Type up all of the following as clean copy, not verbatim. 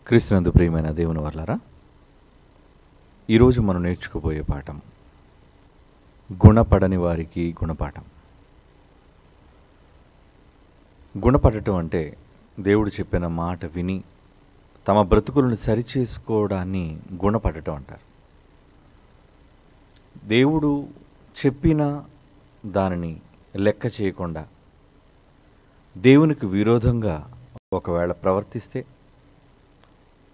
క్రీస్తునందు ప్రియమైన దేవుని వర్లారా, ఈరోజు మనం నేర్చుకోబోయే పాఠం గుణపడని వారికి గుణపాఠం. గుణపడటం అంటే దేవుడు చెప్పిన మాట విని తమ బ్రతుకులను సరిచేసుకోవడాన్ని గుణపడటం అంటారు. దేవుడు చెప్పిన దానిని లెక్క చేయకుండా దేవునికి విరోధంగా ఒకవేళ ప్రవర్తిస్తే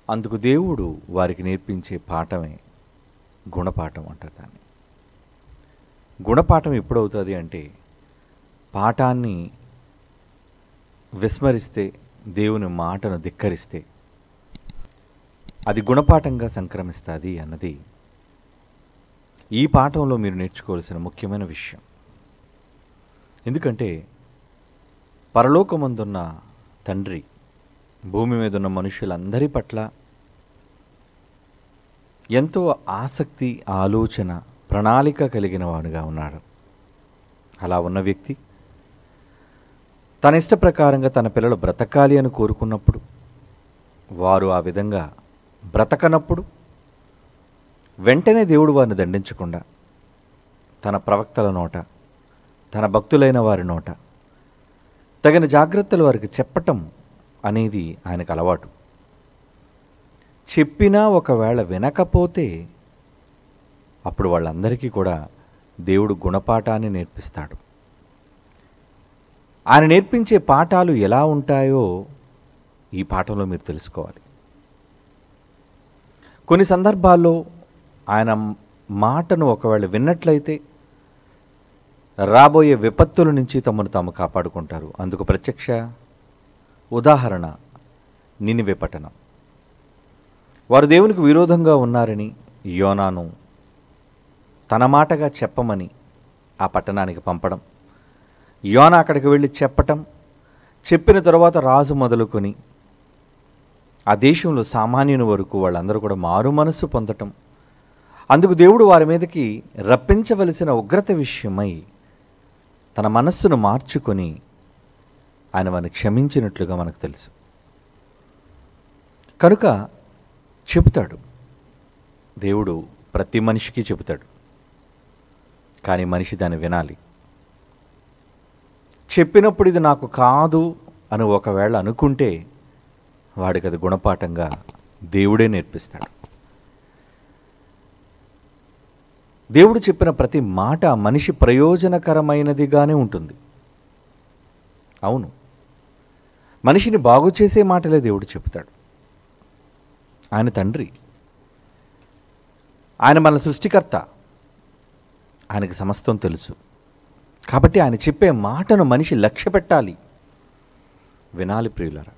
అందుకు దేవుడు వారికి నేర్పించే పాఠమే గుణపాఠం అంటారు. దాన్ని గుణపాఠం ఎప్పుడవుతుంది అంటే పాఠాన్ని విస్మరిస్తే, దేవుని మాటను ధిక్కరిస్తే అది గుణపాఠంగా సంక్రమిస్తుంది అన్నది ఈ పాఠంలో మీరు నేర్చుకోవాల్సిన ముఖ్యమైన విషయం. ఎందుకంటే పరలోకమందున్న తండ్రి భూమి మీద ఉన్న మనుషులందరి పట్ల ఎంతో ఆసక్తి, ఆలోచన, ప్రణాళిక కలిగిన వాడుగా ఉన్నాడు. అలా ఉన్న వ్యక్తి తన ఇష్ట ప్రకారంగా తన పిల్లలు బ్రతకాలి అని కోరుకున్నప్పుడు, వారు ఆ విధంగా బ్రతకనప్పుడు వెంటనే దేవుడు వారిని దండించకుండా తన ప్రవక్తల నోట, తన భక్తులైన వారి నోట తగిన జాగ్రత్తలు వారికి చెప్పటం అనేది ఆయనకు అలవాటు. చెప్పినా ఒకవేళ వినకపోతే అప్పుడు వాళ్ళందరికీ కూడా దేవుడు గుణపాఠాన్ని నేర్పిస్తాడు. ఆయన నేర్పించే పాఠాలు ఎలా ఉంటాయో ఈ పాఠంలో మీరు తెలుసుకోవాలి. కొన్ని సందర్భాల్లో ఆయన మాటను ఒకవేళ విన్నట్లయితే రాబోయే విపత్తుల నుంచి తమను తాము కాపాడుకుంటారు. అందుకు ప్రత్యక్ష ఉదాహరణ నినివే పట్టణం. వారు దేవునికి విరోధంగా ఉన్నారని యోనాను తన మాటగా చెప్పమని ఆ పట్టణానికి పంపడం, యోనా అక్కడికి వెళ్ళి చెప్పటం, చెప్పిన తరువాత రాజు మొదలుకొని ఆ దేశంలో సామాన్యుని వరకు వాళ్ళందరూ కూడా మారు మనస్సు పొందటం, అందుకు దేవుడు వారి మీదకి రప్పించవలసిన ఉగ్రత విషయమై తన మనస్సును మార్చుకొని ఆయన వారిని క్షమించినట్లుగా మనకు తెలుసు. కనుక చెబుతాడు, దేవుడు ప్రతి మనిషికి చెబుతాడు, కానీ మనిషి దాన్ని వినాలి. చెప్పినప్పుడు ఇది నాకు కాదు అని ఒకవేళ అనుకుంటే వాడికి అది గుణపాఠంగా దేవుడే నేర్పిస్తాడు. దేవుడు చెప్పిన ప్రతి మాట మనిషి ప్రయోజనకరమైనదిగానే ఉంటుంది. అవును, మనిషిని బాగు చేసే మాటలే దేవుడు చెప్తాడు. ఆయన తండ్రి, ఆయన మన సృష్టికర్త, ఆయనకి సమస్తం తెలుసు. కాబట్టి ఆయన చెప్పే మాటను మనిషి లక్ష్య పెట్టాలి, వినాలి ప్రియులారా.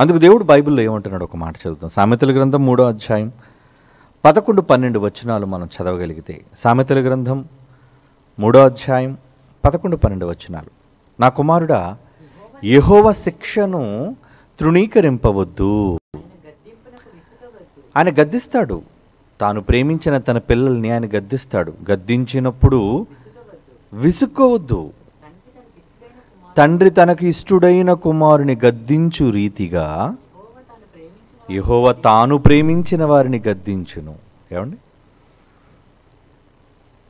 అందుకు దేవుడు బైబిల్లో ఏమంటున్నాడు ఒక మాట చదువుతాం. సామెతల గ్రంథం 3వ అధ్యాయం 11-12 వచనాలు మనం చదవగలిగితే, సామెతల గ్రంథం 3వ అధ్యాయం 11-12 వచనాలు. నా కుమారుడా, యెహోవా శిక్షను తృణీకరింపవద్దు. ఆయన గద్దిస్తాడు, తాను ప్రేమించిన తన పిల్లల్ని ఆయన గద్దిస్తాడు. గద్దించినప్పుడు విసుక్కోవద్దు. తండ్రి తనకు ఇష్టుడైన కుమారుని గద్దించు రీతిగా యెహోవా తాను ప్రేమించిన వారిని గద్దించును. ఏమండి,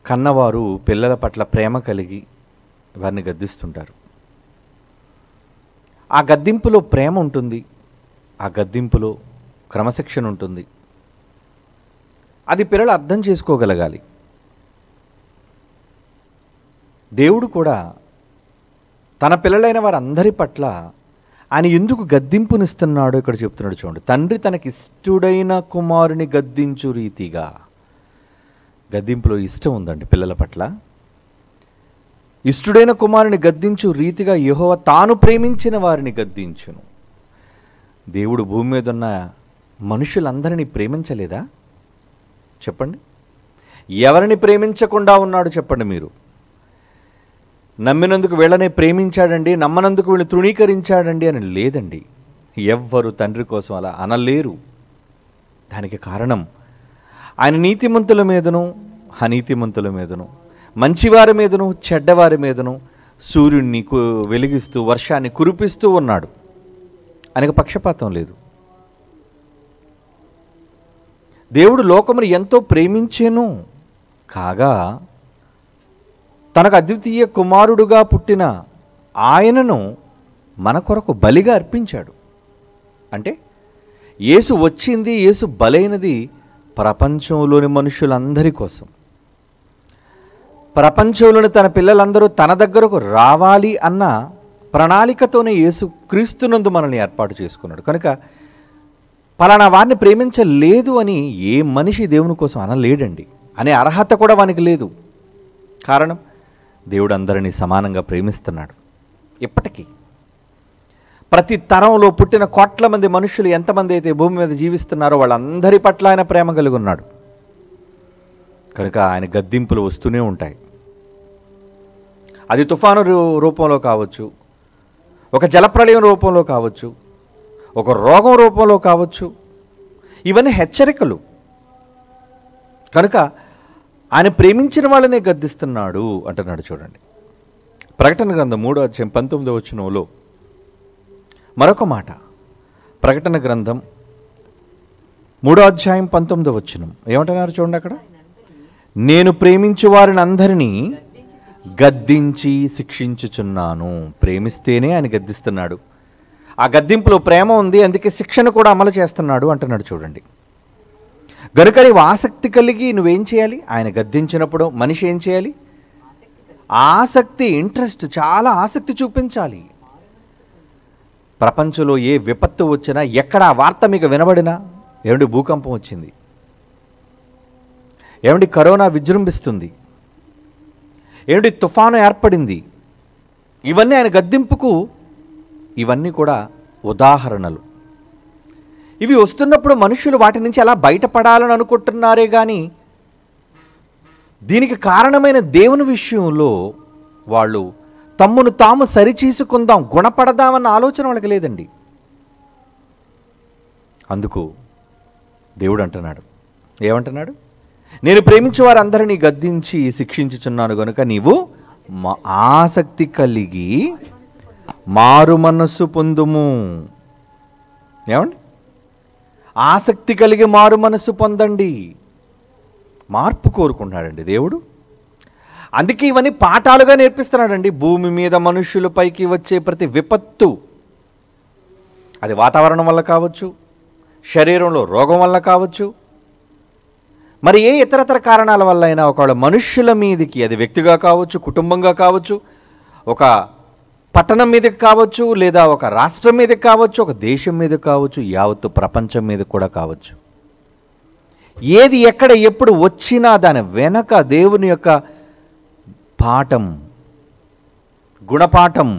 కన్నవారు పిల్లల పట్ల ప్రేమ కలిగి వారిని గద్దిస్తుంటారు. ఆ గద్దింపులో ప్రేమ ఉంటుంది, ఆ గద్దింపులో క్రమశిక్షణ ఉంటుంది. అది పిల్లలు అర్థం చేసుకోగలగాలి. దేవుడు కూడా తన పిల్లలైన వారందరి పట్ల ఆయన ఎందుకు గద్దింపునిస్తున్నాడో ఇక్కడ చెప్తున్నాడు. చూడండి, తండ్రి తనకి ఇష్టుడైన కుమారుని గద్దించు రీతిగా. గద్దింపులో ఇష్టం ఉందండి పిల్లల పట్ల. ఇష్టుడైన కుమారుని గద్దించు రీతిగా యెహోవా తాను ప్రేమించిన వారిని గద్దించును. దేవుడు భూమి మీద ఉన్న మనుషులందరినీ ప్రేమించలేదా? చెప్పండి. ఎవరిని ప్రేమించకుండా ఉన్నాడు చెప్పండి మీరు? నమ్మినందుకు వీళ్ళనే ప్రేమించాడండి, నమ్మనందుకు వీళ్ళు తృణీకరించాడండి అని లేదండి. ఎవ్వరు తండ్రి కోసం అలా అనలేరు. దానికి కారణం ఆయన నీతిమంతుల మీదను అనీతిమంతుల మీదను, మంచివారి మీదను చెడ్డవారి మీదను సూర్యుడిని వెలిగిస్తూ వర్షాన్ని కురిపిస్తూ ఉన్నాడు. ఆయనకు పక్షపాతం లేదు. దేవుడు లోకమును ఎంతో ప్రేమించెను, కాగా తనకు అద్వితీయ కుమారుడుగా పుట్టిన ఆయనను మన కొరకు బలిగా అర్పించాడు. అంటే యేసు వచ్చింది, యేసు బలైనది ప్రపంచంలోని మనుషులందరి కోసం. ప్రపంచంలోని తన పిల్లలందరూ తన దగ్గరకు రావాలి అన్న ప్రణాళికతోనే యేసు క్రీస్తునందు మనల్ని ఏర్పాటు చేసుకున్నాడు. కనుక పలానా వారిని ప్రేమించలేదు అని ఏ మనిషి దేవుని కోసం అనలేడండి, అనే అర్హత కూడా వానికి లేదు. కారణం, దేవుడు అందరినీ సమానంగా ప్రేమిస్తున్నాడు. ఇప్పటికీ ప్రతి తరంలో పుట్టిన కోట్ల మంది మనుషులు ఎంతమంది అయితే భూమి మీద జీవిస్తున్నారో వాళ్ళందరి పట్ల ఆయన ప్రేమ కలిగి ఉన్నాడు. కనుక ఆయన గద్దింపులు వస్తూనే ఉంటాయి. అది తుఫాను రూపంలో కావచ్చు, ఒక జలప్రళయం రూపంలో కావచ్చు, ఒక రోగం రూపంలో కావచ్చు. ఇవన్నీ హెచ్చరికలు. కనుక ఆయన ప్రేమించిన వాళ్ళనే గద్దిస్తున్నాడు అంటున్నాడు. చూడండి, ప్రకటన గ్రంథం 3:19 మరొక మాట. ప్రకటన గ్రంథం 3:19 ఏమంటున్నారు చూడండి అక్కడ. నేను ప్రేమించు వారిని అందరినీ గద్దించి శిక్షించుచున్నాను. ప్రేమిస్తేనే ఆయన గద్దిస్తున్నాడు. ఆ గద్దింపులో ప్రేమ ఉంది, అందుకే శిక్షణ కూడా అమలు చేస్తున్నాడు అంటున్నాడు. చూడండి, గనుక నీవు ఆసక్తి కలిగి నువ్వేం చేయాలి? ఆయన గద్దించినప్పుడు మనిషి ఏం చేయాలి? ఆసక్తి, ఇంట్రెస్ట్, చాలా ఆసక్తి చూపించాలి. ప్రపంచంలో ఏ విపత్తు వచ్చినా, ఎక్కడ ఆ వార్త మీకు వినబడినా, ఏమిటి భూకంపం వచ్చింది, ఏమిటి కరోనా విజృంభిస్తుంది, ఏమిటి తుఫాను ఏర్పడింది, ఇవన్నీ ఆయన గద్దింపుకు, ఇవన్నీ కూడా ఉదాహరణలు. ఇవి వస్తున్నప్పుడు మనుషులు వాటి నుంచి ఎలా బయటపడాలని అనుకుంటున్నారే కానీ దీనికి కారణమైన దేవుని విషయంలో వాళ్ళు తమ్మును తాము సరిచేసుకుందాం, గుణపడదామన్న ఆలోచన వాళ్ళకి లేదండి. అందుకు దేవుడు అంటున్నాడు, ఏమంటున్నాడు? నేను ప్రేమించే వారందరినీ గద్దించి శిక్షించుచున్నాను గనుక నీవు ఆసక్తి కలిగి మారు మనస్సు పొందుము. ఏమండి? ఆసక్తి కలిగి మారు మనస్సు పొందండి. మార్పు కోరుకుంటున్నాడండి దేవుడు. అందుకే ఇవన్నీ పాఠాలుగా నేర్పిస్తున్నాడండి. భూమి మీద మనుషులపైకి వచ్చే ప్రతి విపత్తు, అది వాతావరణం వల్ల కావచ్చు, శరీరంలో రోగం వల్ల కావచ్చు, మరి ఏ ఇతరతర కారణాల వల్ల అయినా ఒకవేళ మనుష్యుల మీదకి, అది వ్యక్తిగా కావచ్చు, కుటుంబంగా కావచ్చు, ఒక పట్టణం మీదకి కావచ్చు, లేదా ఒక రాష్ట్రం మీదకి కావచ్చు, ఒక దేశం మీద కావచ్చు, యావత్తు ప్రపంచం మీద కూడా కావచ్చు, ఏది ఎక్కడ ఎప్పుడు వచ్చినా దాని వెనక దేవుని యొక్క పాఠం, గుణపాఠం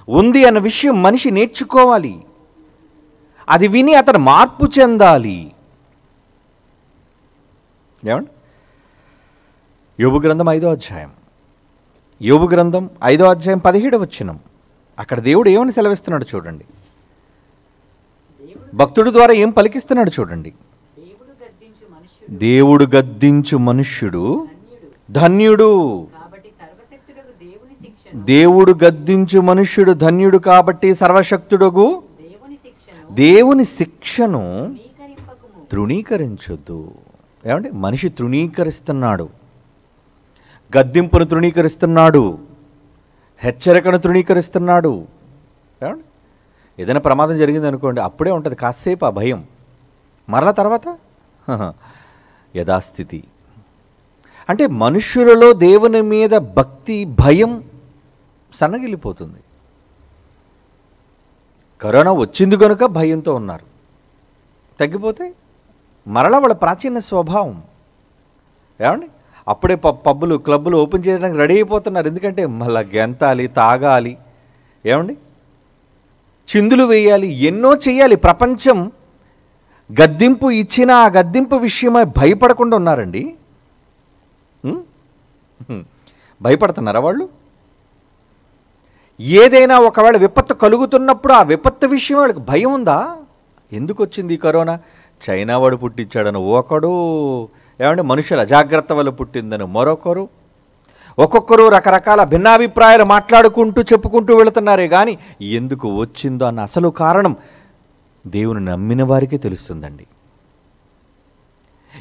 ఉంది అన్న విషయం మనిషి నేర్చుకోవాలి. అది విని అతను మార్పు చెందాలి. ఏమండి? యోబు గ్రంథం 5వ అధ్యాయం, యోబు గ్రంథం 5వ అధ్యాయం 17వ వచనం. అక్కడ దేవుడు ఏమని సెలవిస్తున్నాడు చూడండి. భక్తుడి ద్వారా ఏం పలికిస్తున్నాడు చూడండి. దేవుడు గద్దించు మనుష్యుడు ధన్యుడు. దేవుడు గద్దించు మనుష్యుడు ధన్యుడు కాబట్టి సర్వశక్తుడుగు దేవుని శిక్షను తృణీకరించొద్దు. ఏమంటే మనిషి తృణీకరిస్తున్నాడు, గద్దింపును తృణీకరిస్తున్నాడు, హెచ్చరికను తృణీకరిస్తున్నాడు. ఏమండి? ఏదైనా ప్రమాదం జరిగింది అనుకోండి, అప్పుడే ఉంటుంది కాసేపు ఆ భయం, మరలా తర్వాత యథాస్థితి. అంటే మనుష్యులలో దేవుని మీద భక్తి, భయం సన్నగిల్లిపోతుంది. కరోనా వచ్చింది కనుక భయంతో ఉన్నారు, తగ్గిపోతే మరలా వాళ్ళ ప్రాచీన స్వభావం. ఏమండి? అప్పుడే పబ్బులు, క్లబ్బులు ఓపెన్ చేయడానికి రెడీ అయిపోతున్నారు. ఎందుకంటే మళ్ళీ గెంతాలి, తాగాలి, ఏమండి, చిందులు వేయాలి, ఎన్నో చేయాలి. ప్రపంచం గద్దింపు ఇచ్చిన ఆ గద్దింపు విషయమై భయపడకుండా ఉన్నారండి. భయపడుతున్నారా వాళ్ళు? ఏదైనా ఒకవేళ విపత్తు కలుగుతున్నప్పుడు ఆ విపత్తు విషయం వాళ్ళకి భయం ఉందా? ఎందుకు వచ్చింది ఈ కరోనా? చైనా వాడు పుట్టించాడని ఒకడు, ఏమంటే మనుషుల అజాగ్రత్త వల్ల పుట్టిందని మరొకరు, ఒక్కొక్కరు రకరకాల భిన్నాభిప్రాయాలు మాట్లాడుకుంటూ చెప్పుకుంటూ వెళుతున్నారే కానీ ఎందుకు వచ్చిందో అన్న అసలు కారణం దేవుని నమ్మిన వారికే తెలుస్తుందండి.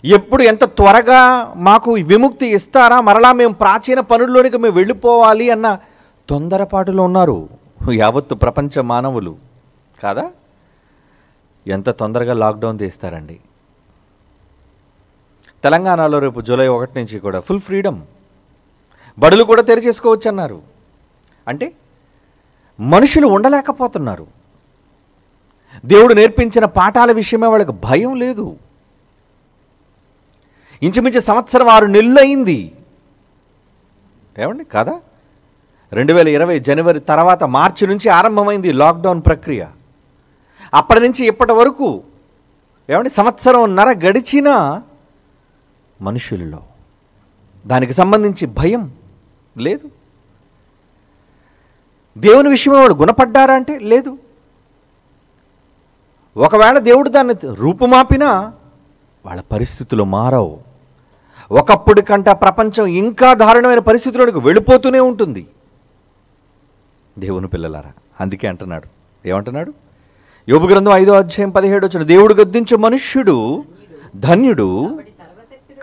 ఎప్పుడు ఎంత త్వరగా మాకు విముక్తి ఇస్తారా, మరలా మేము ప్రాచీన పనుల్లోనికి మేము వెళ్ళిపోవాలి అన్న తొందరపాటులో ఉన్నారు యావత్తు ప్రపంచ మానవులు కాదా? ఎంత తొందరగా లాక్డౌన్ తీస్తారండి. తెలంగాణలో రేపు జూలై 1 నుంచి కూడా ఫుల్ ఫ్రీడమ్, బడులు కూడా తెరిచేసుకోవచ్చు అన్నారు. అంటే మనుషులు ఉండలేకపోతున్నారు. దేవుడు నేర్పించిన పాఠాల విషయమే వాళ్ళకి భయం లేదు. ఇంచుమించు సంవత్సరం 6 నెలలు అయింది ఏమండి కాదా? 2020 జనవరి తర్వాత మార్చి నుంచి ఆరంభమైంది లాక్డౌన్ ప్రక్రియ. అప్పటి నుంచి ఇప్పటి వరకు ఏమండి సంవత్సరంన్నర గడిచినా మనుషులలో దానికి సంబంధించి భయం లేదు. దేవుని విషయమే వాడు గుణపడ్డారా అంటే లేదు. ఒకవేళ దేవుడు దాన్ని రూపుమాపినా వాళ్ళ పరిస్థితులు మారవు. ఒకప్పుడు కంటే ప్రపంచం ఇంకా దారుణమైన పరిస్థితుల్లోకి వెళ్ళిపోతూనే ఉంటుంది. దేవుని పిల్లలారా, అందుకే అంటున్నాడు, ఏమంటున్నాడు? యోబు గ్రంథం 5వ అధ్యాయం 17 వచనం, దేవుడు గద్దించు మనుష్యుడు ధన్యుడు,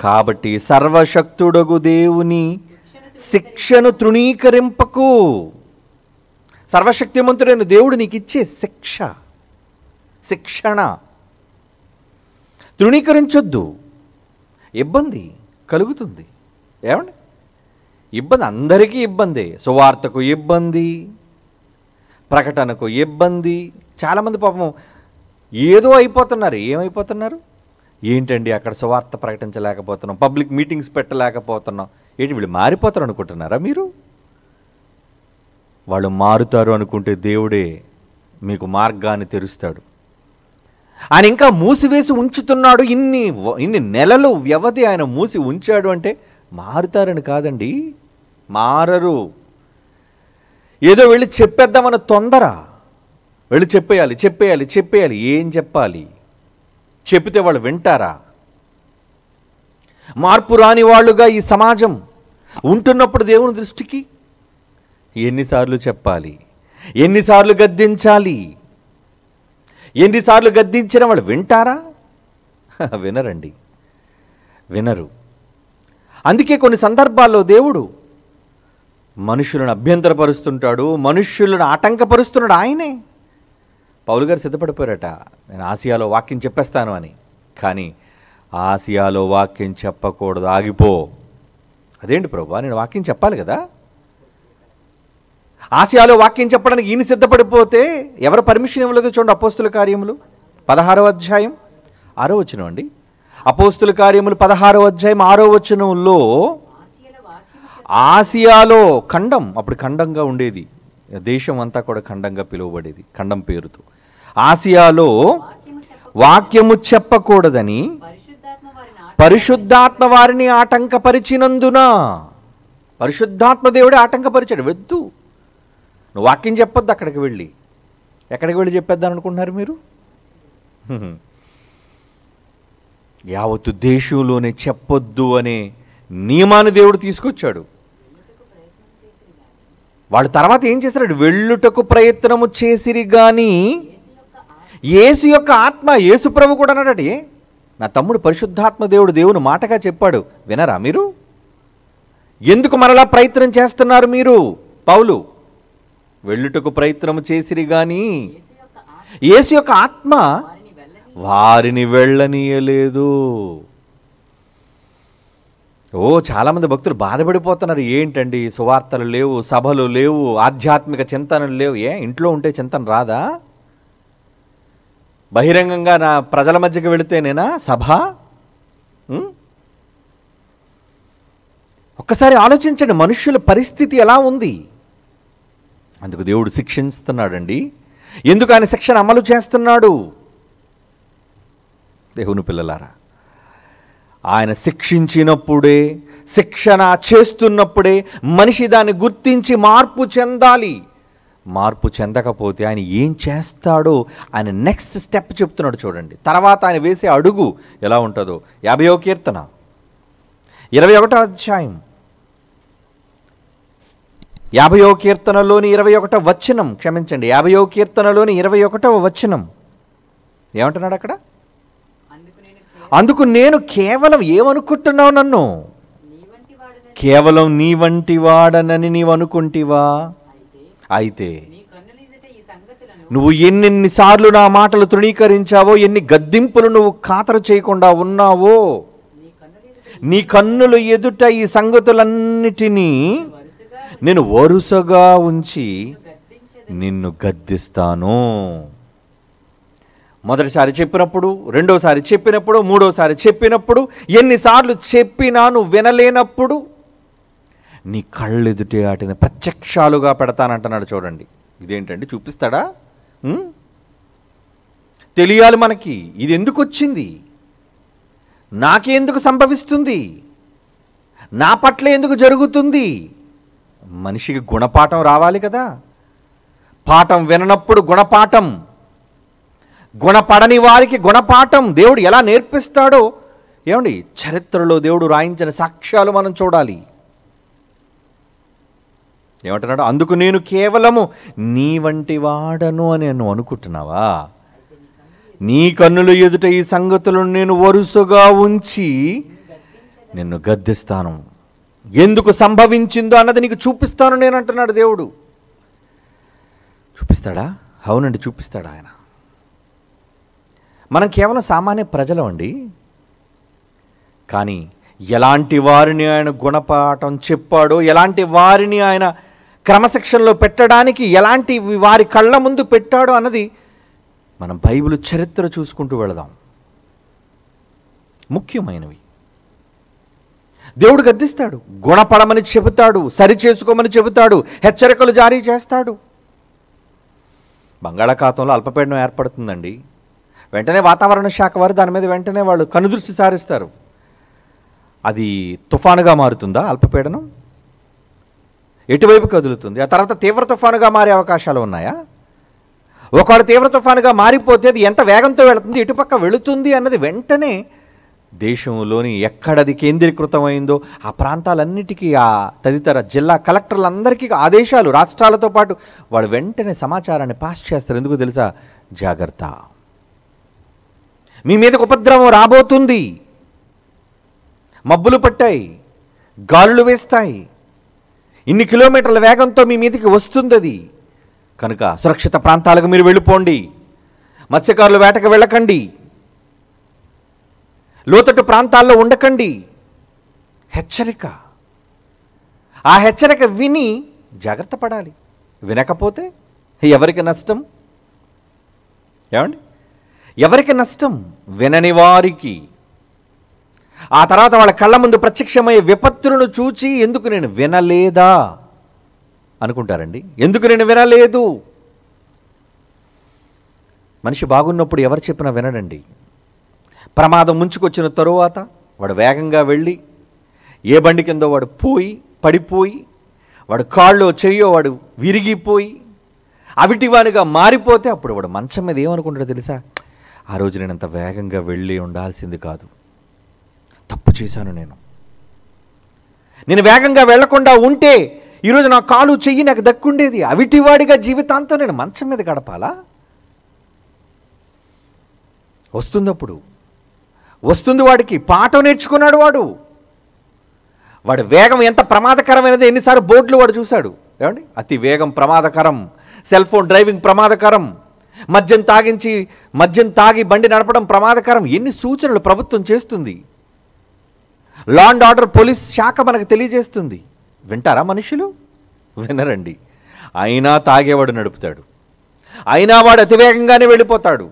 కాబట్టి సర్వశక్తుడగు దేవుని శిక్షను తృణీకరింపకు. సర్వశక్తిమంతుడైన దేవుడు నీకు ఇచ్చే శిక్షణ తృణీకరించొద్దు. ఇబ్బంది కలుగుతుంది ఏమండి, ఇబ్బంది అందరికీ ఇబ్బందే. సువార్తకు ఇబ్బంది, ప్రకటనకు ఇబ్బంది. చాలామంది పాపం ఏదో అయిపోతున్నారు. ఏమైపోతున్నారు? ఏంటండి అక్కడ సువార్త ప్రకటించలేకపోతున్నాం, పబ్లిక్ మీటింగ్స్ పెట్టలేకపోతున్నాం, ఏంటి వీళ్ళు మారిపోతారు అనుకుంటున్నారా మీరు? వాళ్ళు మారుతారు అనుకుంటే దేవుడే మీకు మార్గాన్ని తెరుస్తాడు. ఆయన ఇంకా మూసివేసి ఉంచుతున్నాడు. ఇన్ని నెలలు వ్యవధి ఆయన మూసి ఉంచాడు అంటే మారుతారని కాదండి, మారరు. ఏదో వెళ్ళి చెప్పేద్దామన్న తొందర, వెళ్ళి చెప్పేయాలి. ఏం చెప్పాలి? చెప్తే వాళ్ళు వింటారా? మార్పు రాని వాళ్ళుగా ఈ సమాజం ఉంటున్నప్పుడు దేవుని దృష్టికి ఎన్నిసార్లు చెప్పాలి, ఎన్నిసార్లు గద్దించాలి? ఎన్నిసార్లు గద్దించిన వాళ్ళు వింటారా? వినరండి, వినరు. అందుకే కొన్ని సందర్భాల్లో దేవుడు మనుషులను అభ్యంతరపరుస్తుంటాడు, మనుష్యులను ఆటంకపరుస్తున్నాడు. ఆయనే పౌలు గారు సిద్ధపడిపోయారట, నేను ఆసియాలో వాక్యం చెప్పేస్తాను అని. కానీ ఆసియాలో వాక్యం చెప్పకూడదు, ఆగిపో. అదేంటి ప్రభువా, నేను వాక్యం చెప్పాలి కదా? ఆసియాలో వాక్యం చెప్పడానికి ఈయన సిద్ధపడిపోతే ఎవరు పర్మిషన్ ఇవ్వలేదు? చూడండి, అపోస్తుల కార్యములు 16వ అధ్యాయం 6వ వచనం అండి. అపోస్తుల కార్యములు 16వ అధ్యాయం 6వ వచనంలో ఆసియాలో ఖండం, అప్పుడు ఖండంగా ఉండేది, దేశం అంతా కూడా ఖండంగా పిలువబడేది, ఖండం పేరుతో. ఆసియాలో వాక్యము చెప్పకూడదని పరిశుద్ధాత్మ వారిని ఆటంకపరిచినందున, పరిశుద్ధాత్మ దేవుడే ఆటంకపరిచాడు. వద్దు, నువ్వు వాక్యం చెప్పొద్దు. ఎక్కడికి వెళ్ళి చెప్పేద్దాం అనుకుంటున్నారు మీరు? యావత్తు దేశంలోనే చెప్పొద్దు అనే నియమాన్ని దేవుడు తీసుకొచ్చాడు. వాళ్ళు తర్వాత ఏం చేశారు? వెళ్ళుటకు ప్రయత్నము చేసిరి గాని యేసు యొక్క ఆత్మ, యేసు ప్రభు కూడా అన్నాడట, నా తమ్ముడు పరిశుద్ధాత్మ దేవుని మాటగా చెప్పాడు, వినరా మీరు? ఎందుకు మరలా ప్రయత్నం చేస్తున్నారు మీరు? పౌలు, వెళ్ళుటకు ప్రయత్నము చేసిరి గాని యేసు యొక్క ఆత్మ వారిని వెళ్ళనీయలేదు. చాలామంది భక్తులు బాధపడిపోతున్నారు. ఏంటండి సువార్తలు లేవు, సభలు లేవు, ఆధ్యాత్మిక చింతనలు లేవు. ఇంట్లో ఉంటే చింతన రాదా? బహిరంగంగా నా ప్రజల మధ్యకి వెళితేనేనా సభ? ఒక్కసారి ఆలోచించండి, మనుష్యుల పరిస్థితి ఎలా ఉంది. అందుకు దేవుడు శిక్షిస్తున్నాడండి. ఎందుకు ఆయన శిక్షణ అమలు చేస్తున్నాడు? దేవుని పిల్లలారా, ఆయన శిక్షించినప్పుడే, శిక్షణ చేస్తున్నప్పుడే మనిషి దాన్ని గుర్తించి మార్పు చెందాలి. మార్పు చెందకపోతే ఆయన ఏం చేస్తాడో ఆయన నెక్స్ట్ స్టెప్ చెప్తున్నాడు. చూడండి, తర్వాత ఆయన వేసే అడుగు ఎలా ఉంటుందో. 50వ కీర్తన 21వ అధ్యాయం 50వ కీర్తనలోని 21వ వచనం, క్షమించండి, 50వ కీర్తనలోని 21వ వచనం ఏమంటున్నాడు అక్కడ? అందుకు నేను కేవలం ఏమనుకుంటున్నావు నన్ను? కేవలం నీ వంటి వాడనని నీవు అనుకుంటివా? అయితే నువ్వు ఎన్నెన్నిసార్లు నా మాటలు తృణీకరించావో, ఎన్ని గద్దింపులు నువ్వు ఖాతరు చేయకుండా ఉన్నావో, నీ కన్నుల ఎదుట ఈ సంగతులన్నిటినీ నేను వరుసగా ఉంచి నిన్ను గద్దిస్తాను. మొదటిసారి చెప్పినప్పుడు, రెండోసారి చెప్పినప్పుడు, మూడోసారి చెప్పినప్పుడు, ఎన్నిసార్లు చెప్పినా నువ్వు వినలేనప్పుడు నీ కళ్ళెదుటే వాటిని ప్రత్యక్షాలుగా పెడతానంటున్నాడు. చూడండి, ఇదేంటండి చూపిస్తాడా? తెలియాలి మనకి, ఇది ఎందుకు వచ్చింది, నాకెందుకు సంభవిస్తుంది, నా పట్ల ఎందుకు జరుగుతుంది. మనిషికి గుణపాఠం రావాలి కదా. పాఠం విననప్పుడు గుణపాఠం, గుణపడని వారికి గుణపాఠం దేవుడు ఎలా నేర్పిస్తాడో ఏమండి చరిత్రలో దేవుడు రాయించిన సాక్ష్యాలు మనం చూడాలి. ఏమంటున్నాడు? అందుకు నేను కేవలము నీ వంటి వాడను అని నువ్వు అనుకుంటున్నావా? నీ కన్నుల ఎదుట ఈ సంగతులను నేను వరుసగా ఉంచి నిన్ను గద్దిస్తాను. ఎందుకు సంభవించిందో అన్నది నీకు చూపిస్తాను నేను అంటున్నాడు దేవుడు. చూపిస్తాడా? అవునండి, చూపిస్తాడు ఆయన. మనం కేవలం సామాన్య ప్రజలం అండి. కానీ ఎలాంటి వారిని ఆయన గుణపాఠం చెప్పాడో, ఎలాంటి వారిని ఆయన క్రమశిక్షణలో పెట్టడానికి ఎలాంటి వారి కళ్ళ ముందు పెట్టాడో అన్నది మనం బైబిల్ చరిత్ర చూసుకుంటూ వెళదాం. ముఖ్యమైనవి దేవుడు గద్దిస్తాడు, గుణపడమని చెబుతాడు, సరిచేసుకోమని చెబుతాడు, హెచ్చరికలు జారీ చేస్తాడు. బంగాళాఖాతంలో అల్పపీడనం ఏర్పడుతుందండి. వెంటనే వాతావరణ శాఖ వారు దాని మీద వెంటనే వాళ్ళు కనుదృష్టి సారిస్తారు. అది తుఫానుగా మారుతుందా అల్పపీడనం? ఎటువైపు కదులుతుంది? ఆ తర్వాత తీవ్ర తుఫానుగా మారే అవకాశాలు ఉన్నాయా? ఒకవేళ తీవ్ర తుఫానుగా మారిపోతే అది ఎంత వేగంతో వెళుతుంది, ఎటుపక్క వెళుతుంది అన్నది వెంటనే దేశంలోని ఎక్కడది కేంద్రీకృతమైందో ఆ ప్రాంతాలన్నిటికీ, ఆ తదితర జిల్లా కలెక్టర్లందరికీ ఆదేశాలు, రాష్ట్రాలతో పాటు వాళ్ళు వెంటనే సమాచారాన్ని పాస్ చేస్తారు. ఎందుకు తెలుసా? జాగ్రత్త, మీ మీదకు ఉపద్రవం రాబోతుంది, మబ్బులు పట్టాయి, గాలులు వేస్తాయి, ఇన్ని కిలోమీటర్ల వేగంతో మీ మీదకి వస్తుంది అది, కనుక సురక్షిత ప్రాంతాలకు మీరు వెళ్ళిపోండి, మత్స్యకారులు వేటకు వెళ్ళకండి, లోతట్టు ప్రాంతాల్లో ఉండకండి. హెచ్చరిక. ఆ హెచ్చరిక విని జాగ్రత్త పడాలి. వినకపోతే ఎవరికి నష్టం? ఏమండి, ఎవరికి నష్టం? వినని వారికి. ఆ తర్వాత వాళ్ళ కళ్ళ ముందు ప్రత్యక్షమయ్యే విపత్తులను చూచి ఎందుకు నేను వినలేదా అనుకుంటారండి. ఎందుకు నేను వినలేదు? మనిషి బాగున్నప్పుడు ఎవరు చెప్పినా వినడండి. ప్రమాదం ముంచుకొచ్చిన తరువాత వాడు వేగంగా వెళ్ళి ఏ బండి కిందో వాడు పడిపోయి వాడు కాళ్ళో చెయ్యో వాడు విరిగిపోయి అవిటివానిగా మారిపోతే అప్పుడు వాడు మంచం మీద ఏమనుకుంటాడో తెలుసా? ఆ రోజు నేను అంత వేగంగా వెళ్ళి ఉండాల్సింది కాదు, తప్పు చేశాను, నేను వేగంగా వెళ్లకుండా ఉంటే ఈరోజు నా కాలు చెయ్యి నాకు దక్కుండేది. అవిటివాడిగా జీవితాంతం నేను మంచం మీద గడపాలా? వస్తుందప్పుడు వస్తుంది, వాడికి పాఠం నేర్చుకున్నాడు. వాడి వేగం ఎంత ప్రమాదకరమైనది ఎన్నిసార్లు బోర్డులు వాడు చూశాడు. ఏమండి, అతి వేగం ప్రమాదకరం, సెల్ ఫోన్ డ్రైవింగ్ ప్రమాదకరం, మద్యం తాగి బండి నడపడం ప్రమాదకరం. ఎన్ని సూచనలు ప్రభుత్వం చేస్తుంది, లా అండ్ ఆర్డర్ పోలీస్ శాఖ మనకు తెలియజేస్తుంది. వింటారా మనుషులు? వినరండి. అయినా తాగేవాడు నడుపుతాడు, అయినా వాడు అతివేగంగానే వెళ్ళిపోతాడు.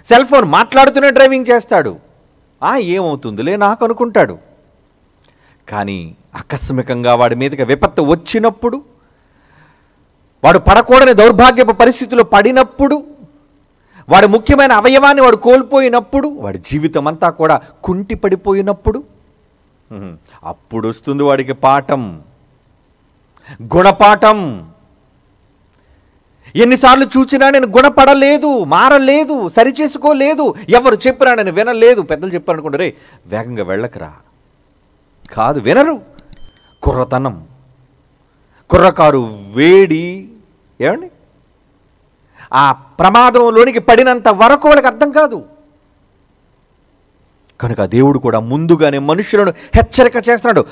సెల్ ఫోన్ మాట్లాడుతూనే డ్రైవింగ్ చేస్తాడు. ఏమవుతుందిలే నాకు అనుకుంటాడు. కానీ ఆకస్మికంగా వాడి మీదకి విపత్తు వచ్చినప్పుడు, వాడు పడకూడని దౌర్భాగ్యపు పరిస్థితుల్లో పడినప్పుడు, వాడి ముఖ్యమైన అవయవాన్ని వాడు కోల్పోయినప్పుడు, వాడి జీవితం అంతా కూడా కుంటి పడిపోయినప్పుడు అప్పుడు వస్తుంది వాడికి పాఠం, గుణపాఠం. ఎన్నిసార్లు చూచినా నేను గుణపడలేదు, మారలేదు, సరిచేసుకోలేదు, ఎవరు చెప్పినా నేను వినలేదు. పెద్దలు చెప్పారనుకుంటారు, రే వేగంగా వెళ్ళకరా. కాదు, వినరు. కుర్రతనం, కుర్రకారు వేడి, ఏమండి, ఆ ప్రమాదంలోనికి పడినంత వరకు వాళ్ళకి అర్థం కాదు. కనుక దేవుడు కూడా ముందుగానే మనుషులను హెచ్చరిక చేస్తున్నాడు.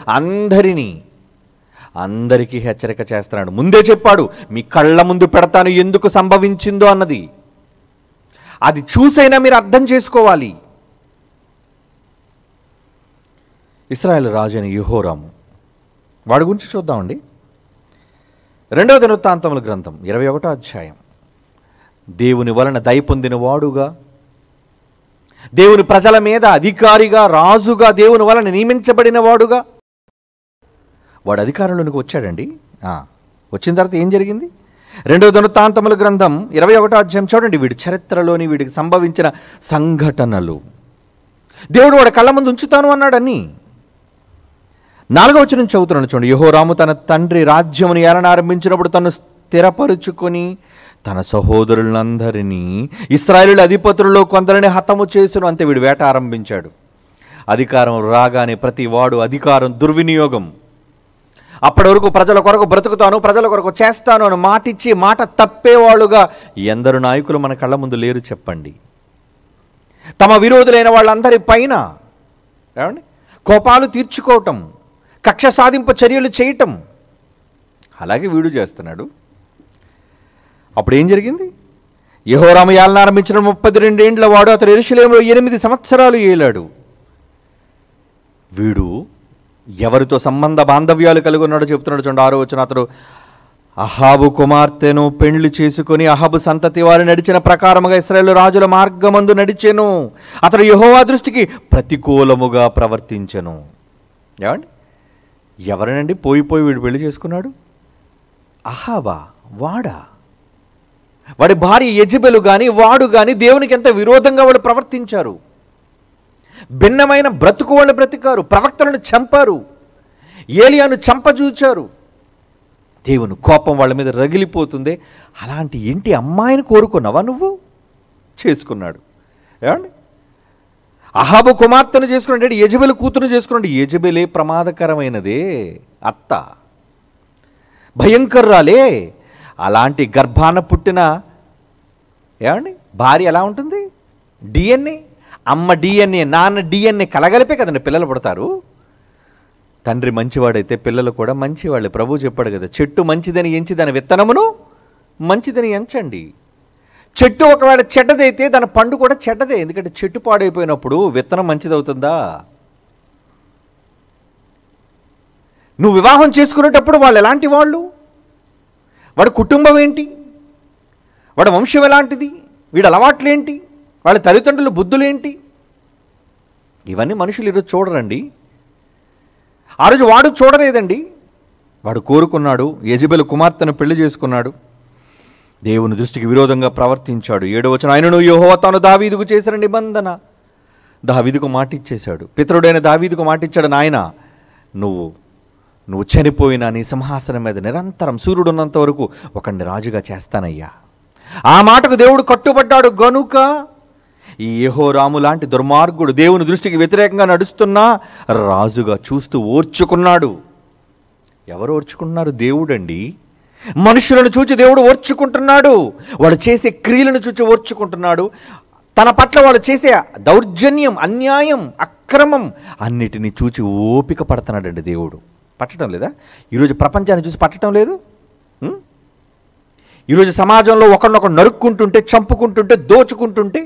అందరికీ హెచ్చరిక చేస్తున్నాడు. ముందే చెప్పాడు, మీ కళ్ళ ముందు పెడతాను ఎందుకు సంభవించిందో అన్నది. అది చూసైనా మీరు అర్థం చేసుకోవాలి. ఇశ్రాయేలు రాజు అని యెహోరాము, వాడి గురించి చూద్దామండి. 2వ దినవృత్తాంతముల గ్రంథం 21వ అధ్యాయం. దేవుని వలన దయ పొందిన వాడుగా, దేవుని ప్రజల మీద అధికారిగా, రాజుగా, దేవుని వలన నియమించబడిన వాడుగా వాడు అధికారంలోనికి వచ్చాడండి. వచ్చిన తర్వాత ఏం జరిగింది? 2వ దినవృత్తాంతముల గ్రంథం 21వ అధ్యాయం చూడండి. వీడి చరిత్రలోని వీడికి సంభవించిన సంఘటనలు దేవుడు వాడి కళ్ళ ముందు ఉంచుతాను అన్నాడని. 4వ వచనం చదువుతున్నాను చూడండి. యెహోరాము తన తండ్రి రాజ్యమును ఏలనారంభించినప్పుడు తను స్థిరపరుచుకొని తన సహోదరులందరినీ ఇశ్రాయేలు అధిపతులలో కొందరిని హతము చేసును. అంతే, వీడు వేట ఆరంభించాడు. అధికారం రాగానే ప్రతి వాడు అధికారం దుర్వినియోగం. అప్పటి వరకు ప్రజల కొరకు బ్రతుకుతాను, ప్రజల కొరకు చేస్తాను అని మాటిచ్చి మాట తప్పేవాళ్ళుగా ఎందరు నాయకులు మన కళ్ళ ముందు లేరు చెప్పండి. తమ విరోధులైన వాళ్ళందరి పైన ఏమండి కోపాలు తీర్చుకోవటం, కక్ష సాధింపు చర్యలు చేయటం, అలాగే వీడు చేస్తున్నాడు. అప్పుడు ఏం జరిగింది? యెహోరాము ఏలనారంభించిన 32 ఏండ్ల వాడు, అతడు యెరూషలేములో 8 సంవత్సరాలు ఏలాడు. వీడు ఎవరితో సంబంధ బాంధవ్యాలు కలిగి ఉన్నాడో చెప్తున్నాడు చూడండి. 6వ వచనం. అతడు అహాబు కుమార్తెను పెళ్లి చేసుకుని అహాబు సంతతి వారు నడిచిన ప్రకారముగా ఇశ్రాయేలు రాజుల మార్గమందు నడిచెను. అతడు యెహోవా దృష్టికి ప్రతికూలముగా ప్రవర్తించెను. ఏమండి, ఎవరినండి పోయి వీడు పెళ్లి చేసుకున్నాడు? అహాబా, వాడి భార్య యెజెబెలు కానీ వాడు కానీ దేవునికి ఎంత విరోధంగా వాళ్ళు ప్రవర్తించారు. భిన్నమైన బ్రతుకు వాళ్ళు బ్రతికారు. ప్రవక్తలను చంపారు, ఏలియాను చంపజూచారు. దేవుని కోపం వాళ్ళ మీద రగిలిపోతుంది. అలాంటి ఇంటి అమ్మాయిని కోరుకున్నావా నువ్వు? చేసుకున్నాడు. ఏమండి, అహాబు కుమార్తెను చేసుకున్నాడు, యెజెబెలు కూతురు చేసుకున్నాడు. యెజెబెలే ప్రమాదకరమైనదే, అత్త భయంకర్రాలే. అలాంటి గర్భాన పుట్టిన ఏమండి భార్య ఎలా ఉంటుంది? డిఎన్ఏ, అమ్మ డిఎన్ఏ, నాన్న డిఎన్ఏ కలగలిపే కదండి పిల్లలు పుడతారు. తండ్రి మంచివాడైతే పిల్లలు కూడా మంచివాళ్ళే. ప్రభు చెప్పాడు కదా, చెట్టు మంచిదని ఎంచి దాని విత్తనమును మంచిదని ఎంచండి. చెట్టు ఒకవేళ చెడ్డదైతే దాని పండు కూడా చెడ్డదే. ఎందుకంటే చెట్టు పాడైపోయినప్పుడు విత్తనం మంచిదవుతుందా? నువ్వు వివాహం చేసుకునేటప్పుడు వాళ్ళు ఎలాంటి వాళ్ళు, వాడి కుటుంబం ఏంటి, వాడి వంశం ఎలాంటిది, వీడి అలవాట్లేంటి, వాళ్ళ తల్లిదండ్రుల బుద్ధులేంటి, ఇవన్నీ మనుషులు ఈరోజు చూడరండి. ఆ రోజు వాడు చూడలేదండి. వాడు కోరుకున్నాడు, యెజెబెలు కుమార్తెను పెళ్లి చేసుకున్నాడు, దేవుని దృష్టికి విరోధంగా ప్రవర్తించాడు. 7వ వచనం. ఆయనను యెహోవా తాను దావీదుకు చేసిన నిబంధన, దావీదుకు మాటిచ్చేశాడు. పితరుడైన దావీదుకు మాటిచ్చాడు, నాయన నువ్వు చనిపోయినా నీ సింహాసనం మీద నిరంతరం సూర్యుడున్నంత వరకు ఒకడిని రాజుగా చేస్తానయ్యా. ఆ మాటకు దేవుడు కట్టుబడ్డాడు. గనుక ఈ యెహోరాము లాంటి దుర్మార్గుడు దేవుని దృష్టికి వ్యతిరేకంగా నడుస్తున్నా రాజుగా చూస్తూ ఓర్చుకున్నాడు. ఎవరు ఓర్చుకుంటున్నారు? దేవుడండి. మనుషులను చూచి దేవుడు ఓర్చుకుంటున్నాడు. వాళ్ళు చేసే క్రియలను చూచి ఓర్చుకుంటున్నాడు. తన పట్ల వాళ్ళు చేసే దౌర్జన్యం, అన్యాయం, అక్రమం అన్నిటినీ చూచి ఓపిక పడుతున్నాడండి దేవుడు. పట్టడం లేదా? ఈరోజు ప్రపంచాన్ని చూసి పట్టడం లేదు. ఈరోజు సమాజంలో ఒకరినొకరు నరుక్కుంటుంటే, చంపుకుంటుంటే, దోచుకుంటుంటే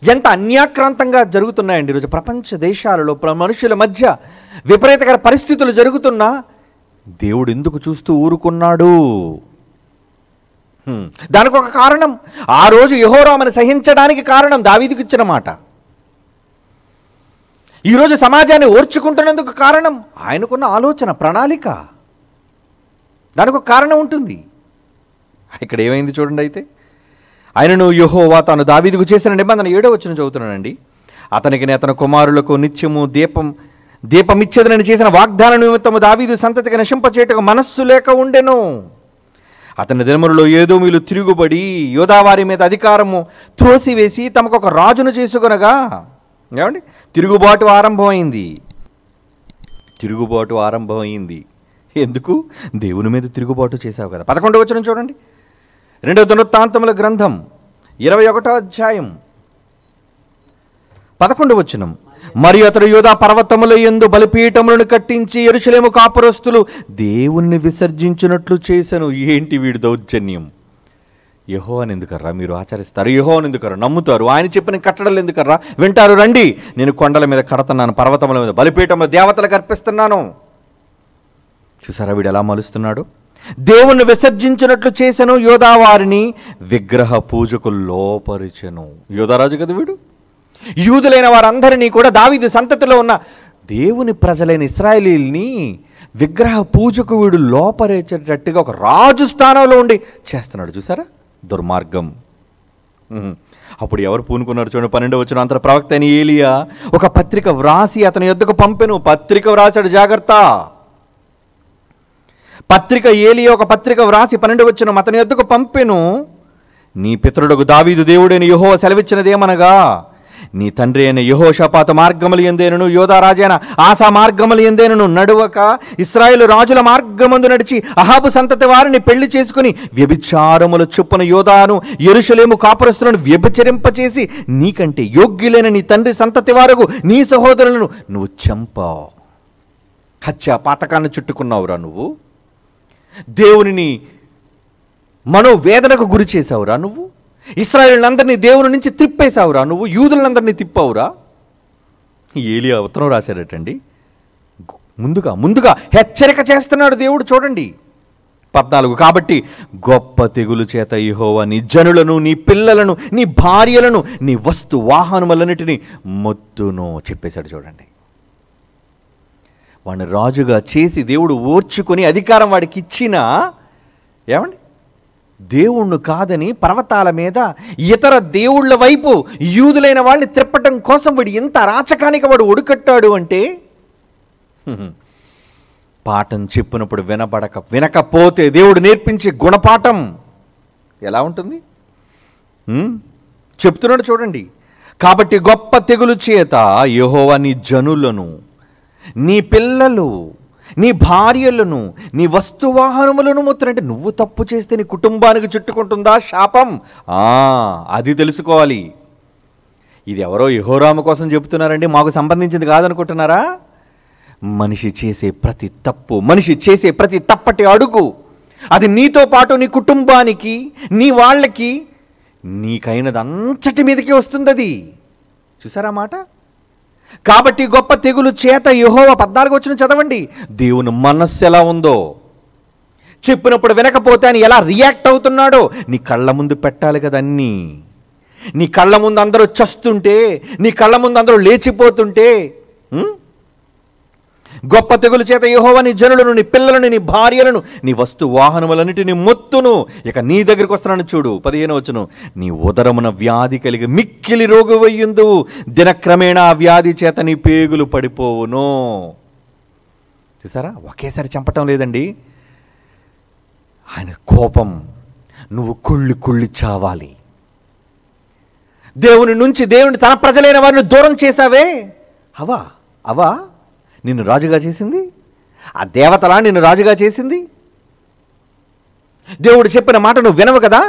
ఎంత అన్యాక్రాంతంగా జరుగుతున్నాయండి ఈరోజు ప్రపంచ దేశాలలో. మనుషుల మధ్య విపరీతకర పరిస్థితులు జరుగుతున్నా దేవుడు ఎందుకు చూస్తూ ఊరుకున్నాడు? దానికి ఒక కారణం. ఆ రోజు యెహోరామును సహించడానికి కారణం దావీదుకు ఇచ్చిన మాట. ఈరోజు సమాజాన్ని ఓర్చుకుంటున్నందుకు కారణం ఆయనకున్న ఆలోచన, ప్రణాళిక. దానికి ఒక కారణం ఉంటుంది. ఇక్కడ ఏమైంది చూడండి. అయితే ఆయనను యెహోవా తాను దావీదుకు చేసిన నిబంధన 7వ వచనం చదువుతున్నానండి. అతనికి అతని కుమారులకు నిత్యము దీపమిచ్చేదనని చేసిన వాగ్దాన నిమిత్తము దావీదు సంతతికి నశింపచేయటకు మనస్సు లేక ఉండెను. అతని దినములలో ఏదోమీయులు తిరుగుబడి యోధావారి మీద అధికారము త్రోసివేసి తమకు ఒక రాజును చేసుకొనగా, ఏమండి, తిరుగుబాటు ఆరంభమైంది. ఎందుకు? దేవుని మీద తిరుగుబాటు చేశావు కదా. 11వ వచనం చూడండి. 2వ దినవృత్తాంతముల గ్రంథం 21వ అధ్యాయం 11వ వచనం, మరియు అతడు యూదా పర్వతముల యందు బలిపీఠములను కట్టించి యెరూషలేము కాపురస్తులు దేవుణ్ణి విసర్జించినట్లు చేసెను. ఏంటి వీడి దౌర్జన్యం? యెహోవాను ఎందుకర్రా మీరు ఆచరిస్తారు? యెహోవాను ఎందుకర్రా నమ్ముతారు? ఆయన చెప్పిన కట్టడలు ఎందుకర్రా వింటారు? రండి, నేను కొండల మీద కడతున్నాను, పర్వతముల మీద బలిపీఠముల దేవతలకు అర్పిస్తున్నాను. చూసారా వీడు ఎలా మలుస్తున్నాడు? దేవుణ్ణి విసర్జించినట్లు చేసెను, యోధా వారిని విగ్రహ పూజకు లోపరిచెను. యోధారాజు కదా వీడు. యూదులైన వారందరినీ కూడా, దావీదు సంతతిలో ఉన్న దేవుని ప్రజలైన ఇశ్రాయేలీల్ని విగ్రహ పూజకు వీడు లోపరిచేటట్టుగా ఒక రాజు స్థానంలో ఉండి చేస్తున్నాడు. చూసారా దుర్మార్గం. అప్పుడు ఎవరు పూనుకున్నారు చూడండి, 12వ వచనం, అంతర ప్రవక్త అయిన ఏలియా ఒక పత్రిక వ్రాసి అతని యొద్దకు పంపెను. పత్రిక వ్రాసాడు, జాగ్రత్త. పత్రిక ఏలియా ఒక పత్రిక వ్రాసి 12వ వచనం అతని యొద్దకు పంపెను. నీ పితరుడకు దావీదు దేవుడైన యెహోవా సెలవిచ్చినదేమనగా, నీ తండ్రి అయిన యెహోషాపాత మార్గములు ఎందేనను యోధా రాజైన ఆసా మార్గములు ఎందేనను నడువక ఇశ్రాయేలు రాజుల మార్గమందు నడిచి అహాబు సంతతి వారిని పెళ్లి చేసుకుని వ్యభిచారముల చొప్పున యోధాను యెరూషలేము కాపురస్తులను వ్యభిచరింపచేసి నీకంటే యోగ్యులైన నీ తండ్రి సంతతి వారకు నీ సహోదరులను నువ్వు చంపావు. హత్య పాతకాన్ని చుట్టుకున్నావురా నువ్వు. దేవునిని మనోవేదనకు గురి చేసావురా నువ్వు. ఇశ్రాయేలులందరినీ దేవుని నుంచి తిప్పేశావురా నువ్వు. యూదులందరినీ తిప్పావురా. ఏలియా ఉత్తరం రాశాడటండి. ముందుగా హెచ్చరిక చేస్తున్నాడు దేవుడు. చూడండి 14, కాబట్టి గొప్ప తెగులు చేత యెహోవా నీ జనులను, నీ పిల్లలను, నీ భార్యలను, నీ వస్తు వాహనములన్నిటినీ మొత్తును చెప్పేశాడు. చూడండి, వాడిని రాజుగా చేసి దేవుడు ఓర్చుకొని అధికారం వాడికి ఇచ్చినా ఏమండి, దేవుణ్ణి కాదని పర్వతాల మీద ఇతర దేవుళ్ళ వైపు యూదులైన వాళ్ళని త్రిప్పటం కోసం వాడు ఎంత అరాచకానికి వాడు ఒడుకట్టాడు అంటే, పాఠం చెప్పినప్పుడు వినకపోతే దేవుడు నేర్పించే గుణపాఠం ఎలా ఉంటుంది చెప్తున్నాడు. చూడండి, కాబట్టి గొప్ప తెగులు చేత యెహోవా నీ జనులను, నీ పిల్లలు, నీ భార్యలను, నీ వస్తువాహనములను మొత్తునంటే, నువ్వు తప్పు చేస్తే నీ కుటుంబానికి చుట్టుకుంటుందా శాపం? అది తెలుసుకోవాలి. ఇది ఎవరో యెహోరాము కోసం చెబుతున్నారండి, మాకు సంబంధించింది కాదనుకుంటున్నారా? మనిషి చేసే ప్రతి తప్పు, మనిషి చేసే ప్రతి తప్పటి అడుగు, అది నీతో పాటు నీ కుటుంబానికి, నీ వాళ్ళకి, నీకైనది అంతటి మీదకి వస్తుంది అది. చూసారా మాట? కాబట్టి గొప్ప తెగులు చేత యెహోవా 14వ వచనం చదవండి. దేవుని మనస్సు ఎలా ఉందో చెప్పినప్పుడు వినకపోతే ఆయన ఎలా రియాక్ట్ అవుతున్నాడో నీ కళ్ళ ముందు పెట్టాలి కదా. అన్నీ నీ కళ్ళ ముందు అందరూ చస్తుంటే, నీ కళ్ళ ముందు అందరూ లేచిపోతుంటే, గొప్ప తెగులు చేత యెహోవా నీ జనులను, నీ పిల్లలను, నీ భార్యలను, నీ వస్తు వాహనములన్నిటిని మొత్తును. ఇక నీ దగ్గరికి వస్తున్నాను చూడు, 15వ వచనం, నీ ఉదరమున వ్యాధి కలిగి మిక్కిలి రోగువయ్యుందు, దినక్రమేణా ఆ వ్యాధి చేత నీ పేగులు పడిపోవును. చూసారా, ఒకేసారి చంపటం లేదండి. ఆయన కోపం, నువ్వు కుళ్ళి చావాలి. దేవుని నుంచి, దేవుని తన ప్రజలైన వారిని దూరం చేశావే, అవా నిన్ను రాజుగా చేసింది? ఆ దేవతలా నిన్ను రాజుగా చేసింది? దేవుడు చెప్పిన మాట నువ్వు వినవు కదా?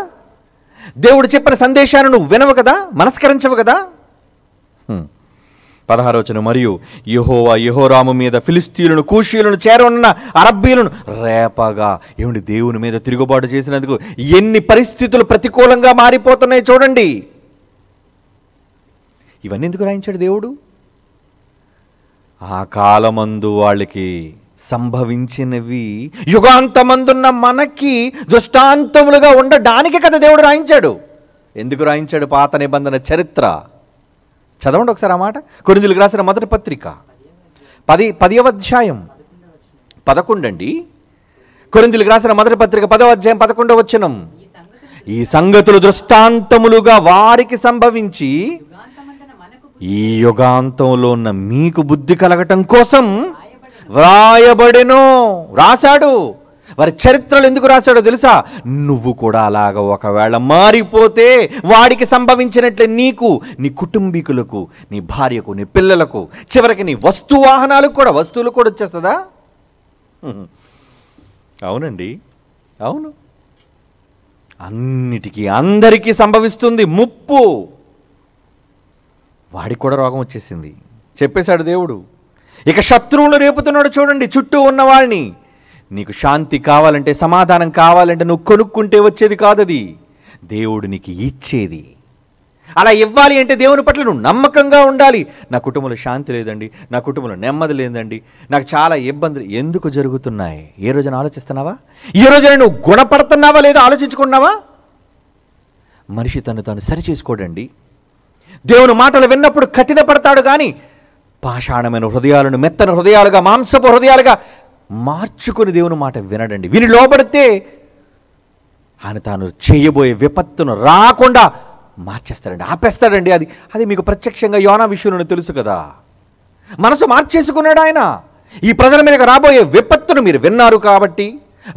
దేవుడు చెప్పిన సందేశాన్ని నువ్వు వినవు కదా? మనస్కరించవు కదా? 16వ వచనం, మరియు యెహోవా యెహోరాము మీద ఫిలిస్తీయులను, కూషీయులను, చేరనున్న అరబ్బీలను రేపగా. ఏమిటి, దేవుని మీద తిరుగుబాటు చేసినందుకు ఎన్ని పరిస్థితులు ప్రతికూలంగా మారిపోతున్నాయి చూడండి. ఇవన్నీ ఎందుకు రాయించాడు దేవుడు? ఆ కాలమందు వాళ్ళకి సంభవించినవి యుగాంతమందున్న మనకి దృష్టాంతములుగా ఉండడానికి కదా దేవుడు రాయించాడు. ఎందుకు రాయించాడు? పాత నిబంధన చరిత్ర చదవండి ఒకసారి ఆ మాట. కొరింథీయులకు రాసిన మొదటి పత్రిక 10వ అధ్యాయం 11 అండి. కొరింథీయులకు రాసిన మొదటి పత్రిక 10వ అధ్యాయం 11వ వచనం, ఈ సంగతులు దృష్టాంతములుగా వారికి సంభవించి ఈ యుగాంతంలో ఉన్న మీకు బుద్ధి కలగటం కోసం వ్రాయబడెను. రాశాడు. వారి చరిత్రలు ఎందుకు రాశాడో తెలుసా? నువ్వు కూడా అలాగ ఒకవేళ మారిపోతే వాడికి సంభవించినట్లే నీకు, నీ కుటుంబీకులకు, నీ భార్యకు, నీ పిల్లలకు, చివరికి నీ వస్తువులు కూడా వచ్చేస్తుందా? అవునండి, అవును. అన్నిటికీ అందరికీ సంభవిస్తుంది ముప్పు. వాడికి కూడా రోగం వచ్చేసింది. చెప్పేశాడు దేవుడు. ఇక శత్రువులు రేపుతున్నాడు చూడండి చుట్టూ ఉన్న వాళ్ళని. నీకు శాంతి కావాలంటే, సమాధానం కావాలంటే నువ్వు కొనుక్కుంటే వచ్చేది కాదది, దేవుడు నీకు ఇచ్చేది. అలా ఇవ్వాలి అంటే దేవుని పట్ల నువ్వు నమ్మకంగా ఉండాలి. నా కుటుంబంలో శాంతి లేదండి, నా కుటుంబంలో నెమ్మది లేదండి, నాకు చాలా ఇబ్బందులు ఎందుకు జరుగుతున్నాయి, ఏ రోజున ఆలోచిస్తున్నావా? ఈ రోజున నువ్వు గుణపడుతున్నావా లేదా ఆలోచించుకున్నావా? మనిషి తను తాను సరి చేసుకోడండి. దేవుని మాటలు విన్నప్పుడు కఠిన పడతాడు, కానీ పాషాణమైన హృదయాలను మెత్తన హృదయాలుగా, మాంసపు హృదయాలుగా మార్చుకుని దేవుని మాట వినడండి. విని లోబడితే ఆయన తాను చేయబోయే విపత్తును రాకుండా మార్చేస్తాడండి, ఆపేస్తాడండి. అది మీకు ప్రత్యక్షంగా యోనా విషయంలో తెలుసు కదా. మనసు మార్చేసుకున్నాడు ఆయన. ఈ ప్రజల మీదకి రాబోయే విపత్తును మీరు విన్నారు కాబట్టి,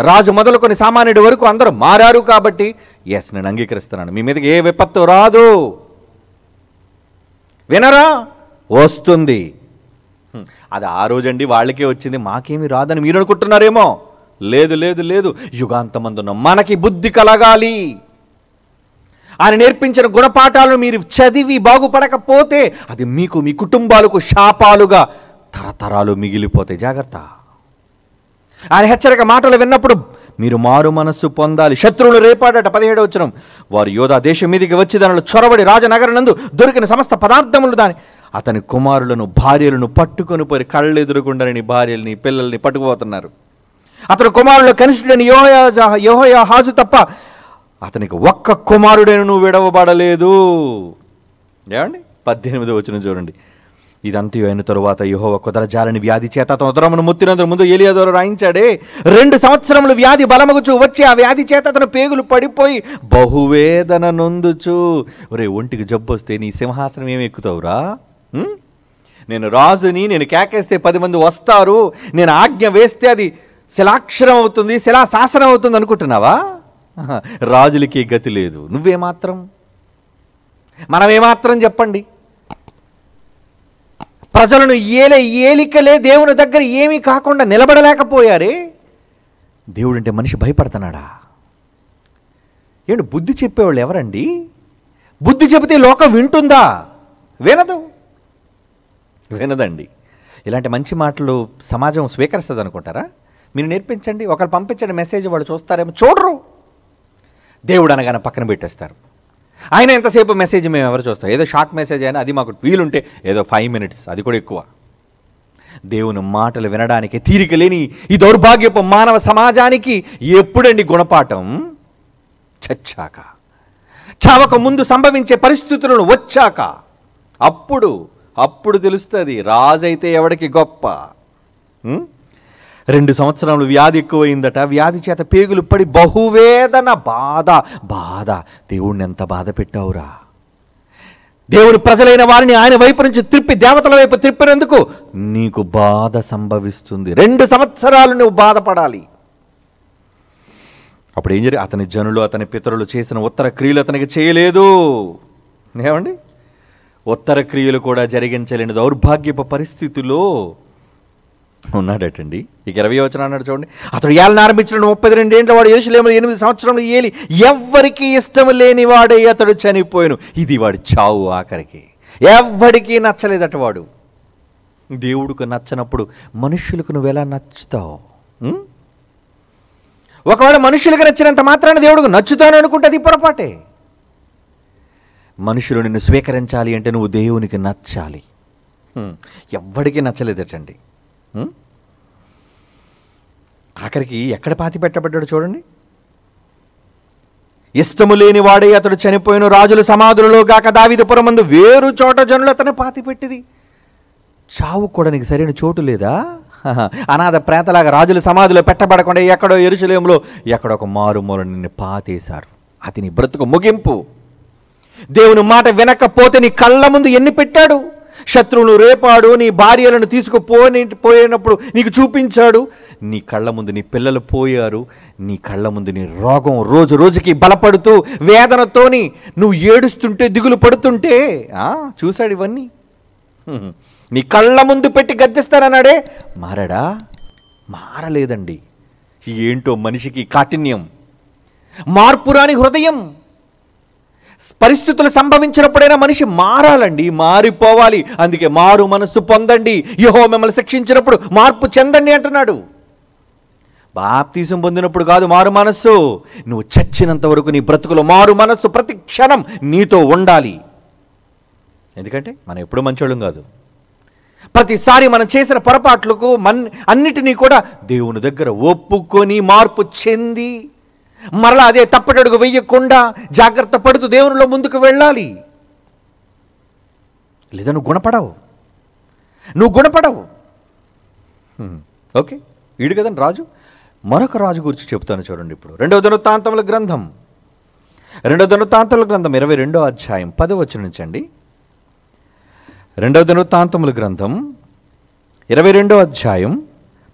రాజు మొదలుకొని సామాన్యుడి వరకు అందరూ మారారు కాబట్టి, ఎస్ నేను అంగీకరిస్తున్నాను, మీ మీదకి ఏ విపత్తు రాదు. వినరా? వస్తుంది. అది ఆ రోజండి వాళ్ళకే వచ్చింది, మాకేమీ రాదని మీరు అనుకుంటున్నారేమో. లేదు లేదు లేదు, యుగాంతమందున్న మనకి బుద్ధి కలగాలి. ఆయన నేర్పించిన గుణపాఠాలను మీరు చదివి బాగుపడకపోతే అది మీకు, మీ కుటుంబాలకు శాపాలుగా తరతరాలు మిగిలిపోతాయి. జాగ్రత్త. ఆయన హెచ్చరిక మాటలు విన్నప్పుడు మీరు మారు మనస్సు పొందాలి. శత్రువులు రేపాడట 17వ వచనం. వారు యోధా దేశం మీదికి వచ్చి దానిలో చొరబడి రాజనగరం నందు దొరికిన సమస్త పదార్థములు అతని కుమారులను భార్యలను పట్టుకొని పోయి కళ్ళెదురుగుండని భార్యల్ని పిల్లల్ని పట్టుకుపోతున్నారు. అతని కుమారుల కనిష్ఠుడని యెహోయాహాజు తప్ప అతనికి ఒక్క కుమారుడైనను విడవబడలేదు. ఏమండి 18వ వచనం చూడండి. ఇదంతా అయిన తరువాత యెహోవా కుదరజాలని వ్యాధి చేత అతను ఉదరమును ముత్తినందుకు ముందు ఏలియా ద్వారా రాయించాడే. 2 సంవత్సరములు వ్యాధి బలమగుచు వచ్చి ఆ వ్యాధి చేత అతను పేగులు పడిపోయి బహువేదన నొందుచు. ఒరే, ఒంటికి జబ్బు వస్తే నీ సింహాసనం ఏమి ఎక్కుతావురా? నేను రాజుని, నేను కేకేస్తే 10 మంది వస్తారు, నేను ఆజ్ఞ వేస్తే అది శిలాక్షరం అవుతుంది, శిలాశాసనం అవుతుంది అనుకుంటున్నావా? రాజులకి గతి లేదు. నువ్వేమాత్రం, మనమేమాత్రం చెప్పండి. ప్రజలను ఏలికలే దేవుని దగ్గర ఏమీ కాకుండా నిలబడలేకపోయారే. దేవుడంటే మనిషి భయపడుతున్నాడా? ఏంటి బుద్ధి చెప్పేవాళ్ళు ఎవరండి? బుద్ధి చెబితే లోకం వింటుందా? వినదండి. ఇలాంటి మంచి మాటలు సమాజం స్వీకరిస్తుంది అనుకుంటారా? మీరు నేర్పించండి, ఒకరు పంపించండి మెసేజ్, వాళ్ళు చూస్తారేమో, చూడరు. దేవుడు అనగానే పక్కన పెట్టేస్తారు. ఆయన ఎంతసేపు మెసేజ్ మేము ఎవరు చూస్తాం? ఏదో షార్ట్ మెసేజ్ అయినా అది మాకు వీలుంటే ఏదో 5 మినిట్స్, అది కూడా ఎక్కువ. దేవుని మాటలు వినడానికి తీరిక లేని ఈ దౌర్భాగ్యపు మానవ సమాజానికి ఎప్పుడండి గుణపాఠం? చచ్చాక, చావక ముందు సంభవించే పరిస్థితులను వచ్చాక అప్పుడు తెలుస్తుంది రాజైతే ఎవడికి గొప్ప. 2 సంవత్సరాలు వ్యాధి ఎక్కువైందట. వ్యాధి చేత పేగులు పడి బహువేదన, బాధ. దేవుణ్ణి ఎంత బాధ పెట్టావురా? దేవుని ప్రజలైన వారిని ఆయన వైపు నుంచి దేవతల వైపు త్రిప్పినందుకు నీకు బాధ సంభవిస్తుంది. 2 సంవత్సరాలు నువ్వు బాధపడాలి. అప్పుడు ఏం జరిగి, అతని జనులు అతని పితరులు చేసిన ఉత్తర క్రియలు అతనికి చేయలేదు. ఏమండి, ఉత్తర క్రియలు కూడా జరిగించలేని దౌర్భాగ్యపు పరిస్థితుల్లో ఉన్నాడటండి. ఇక 20వ వచనం అన్నాడు చూడండి. అతడు ఏళ్ళని ఆరంభించిన 32 ఏండ్ల వాడు యెరూషలేములో 8 సంవత్సరములు ఏలి ఎవ్వరికీ ఇష్టం లేని వాడే అతడు చనిపోయాను. ఇది వాడి చావు. ఆఖరికి ఎవ్వడికి నచ్చలేదట వాడు. దేవుడికి నచ్చనప్పుడు మనుష్యులకు నువ్వు ఎలా నచ్చుతావు? ఒకవేళ మనుషులకు నచ్చినంత మాత్రాన దేవుడికి నచ్చుతాను అనుకుంటే అది పొరపాటే. మనుషులు నిన్ను స్వీకరించాలి అంటే నువ్వు దేవునికి నచ్చాలి. ఎవ్వడికి నచ్చలేదటండి. ఆఖరికి ఎక్కడ పాతి పెట్టబడ్డాడు చూడండి. ఇష్టము లేని వాడే అతడు చనిపోయిన రాజుల సమాధులలో గాక దావీదుపురమందు వేరు చోట జనులు అతను పాతి పెట్టిది. చావు కూడా నీకు సరైన చోటు లేదా? అనాథ ప్రేతలాగా రాజుల సమాధిలో పెట్టబడకుండా ఎక్కడో యెరూషలేములో ఎక్కడో ఒక మారుమూల నిన్ను పాతేశారు. అది నీ బ్రతుకు ముగింపు. దేవుని మాట వినకపోతే నీ కళ్ళ ముందు ఎన్ని పెట్టాడు. శత్రువును రేపాడు, నీ భార్యలను తీసుకుపోయినప్పుడు నీకు చూపించాడు. నీ కళ్ళ ముందు నీ పిల్లలు పోయారు. నీ కళ్ళ ముందు నీ రోగం రోజు రోజుకి బలపడుతూ వేదనతోని నువ్వు ఏడుస్తుంటే, దిగులు పడుతుంటే చూశాడు ఇవన్నీ. నీ కళ్ళ ముందు పెట్టి గద్దిస్తారన్నాడే, మారాడా? మారలేదండి. ఏంటో మనిషికి కాఠిన్యం, మార్పురాని హృదయం. పరిస్థితులు సంభవించినప్పుడైనా మనిషి మారాలండి, మారిపోవాలి. అందుకే మారు మనస్సు పొందండి, యెహోవా మిమ్మల్ని శిక్షించినప్పుడు మార్పు చెందండి అంటున్నాడు. బాప్తీసం పొందినప్పుడు కాదు మారు మనస్సు, నువ్వు చచ్చినంత వరకు నీ బ్రతుకులో మారు మనస్సు ప్రతి క్షణం నీతో ఉండాలి. ఎందుకంటే మనం ఎప్పుడు మంచోళ్ళం కాదు. ప్రతిసారి మనం చేసిన పొరపాట్లకు అన్నిటినీ కూడా దేవుని దగ్గర ఒప్పుకొని మార్పు చెంది మరలా అదే తప్పటడుగు వెయ్యకుండా జాగ్రత్త పడుతూ దేవునిలో ముందుకు వెళ్ళాలి. లేదా నువ్వు గుణపడవు. ఓకే, వీడు కదండి రాజు. మరొక రాజు గురించి చెప్తాను చూడండి. ఇప్పుడు 2వ దినవృత్తాంతముల గ్రంథం 22వ అధ్యాయం 10వ వచనం నుంచి అండి. 2వ దినవృత్తాంతముల గ్రంథం 22వ అధ్యాయం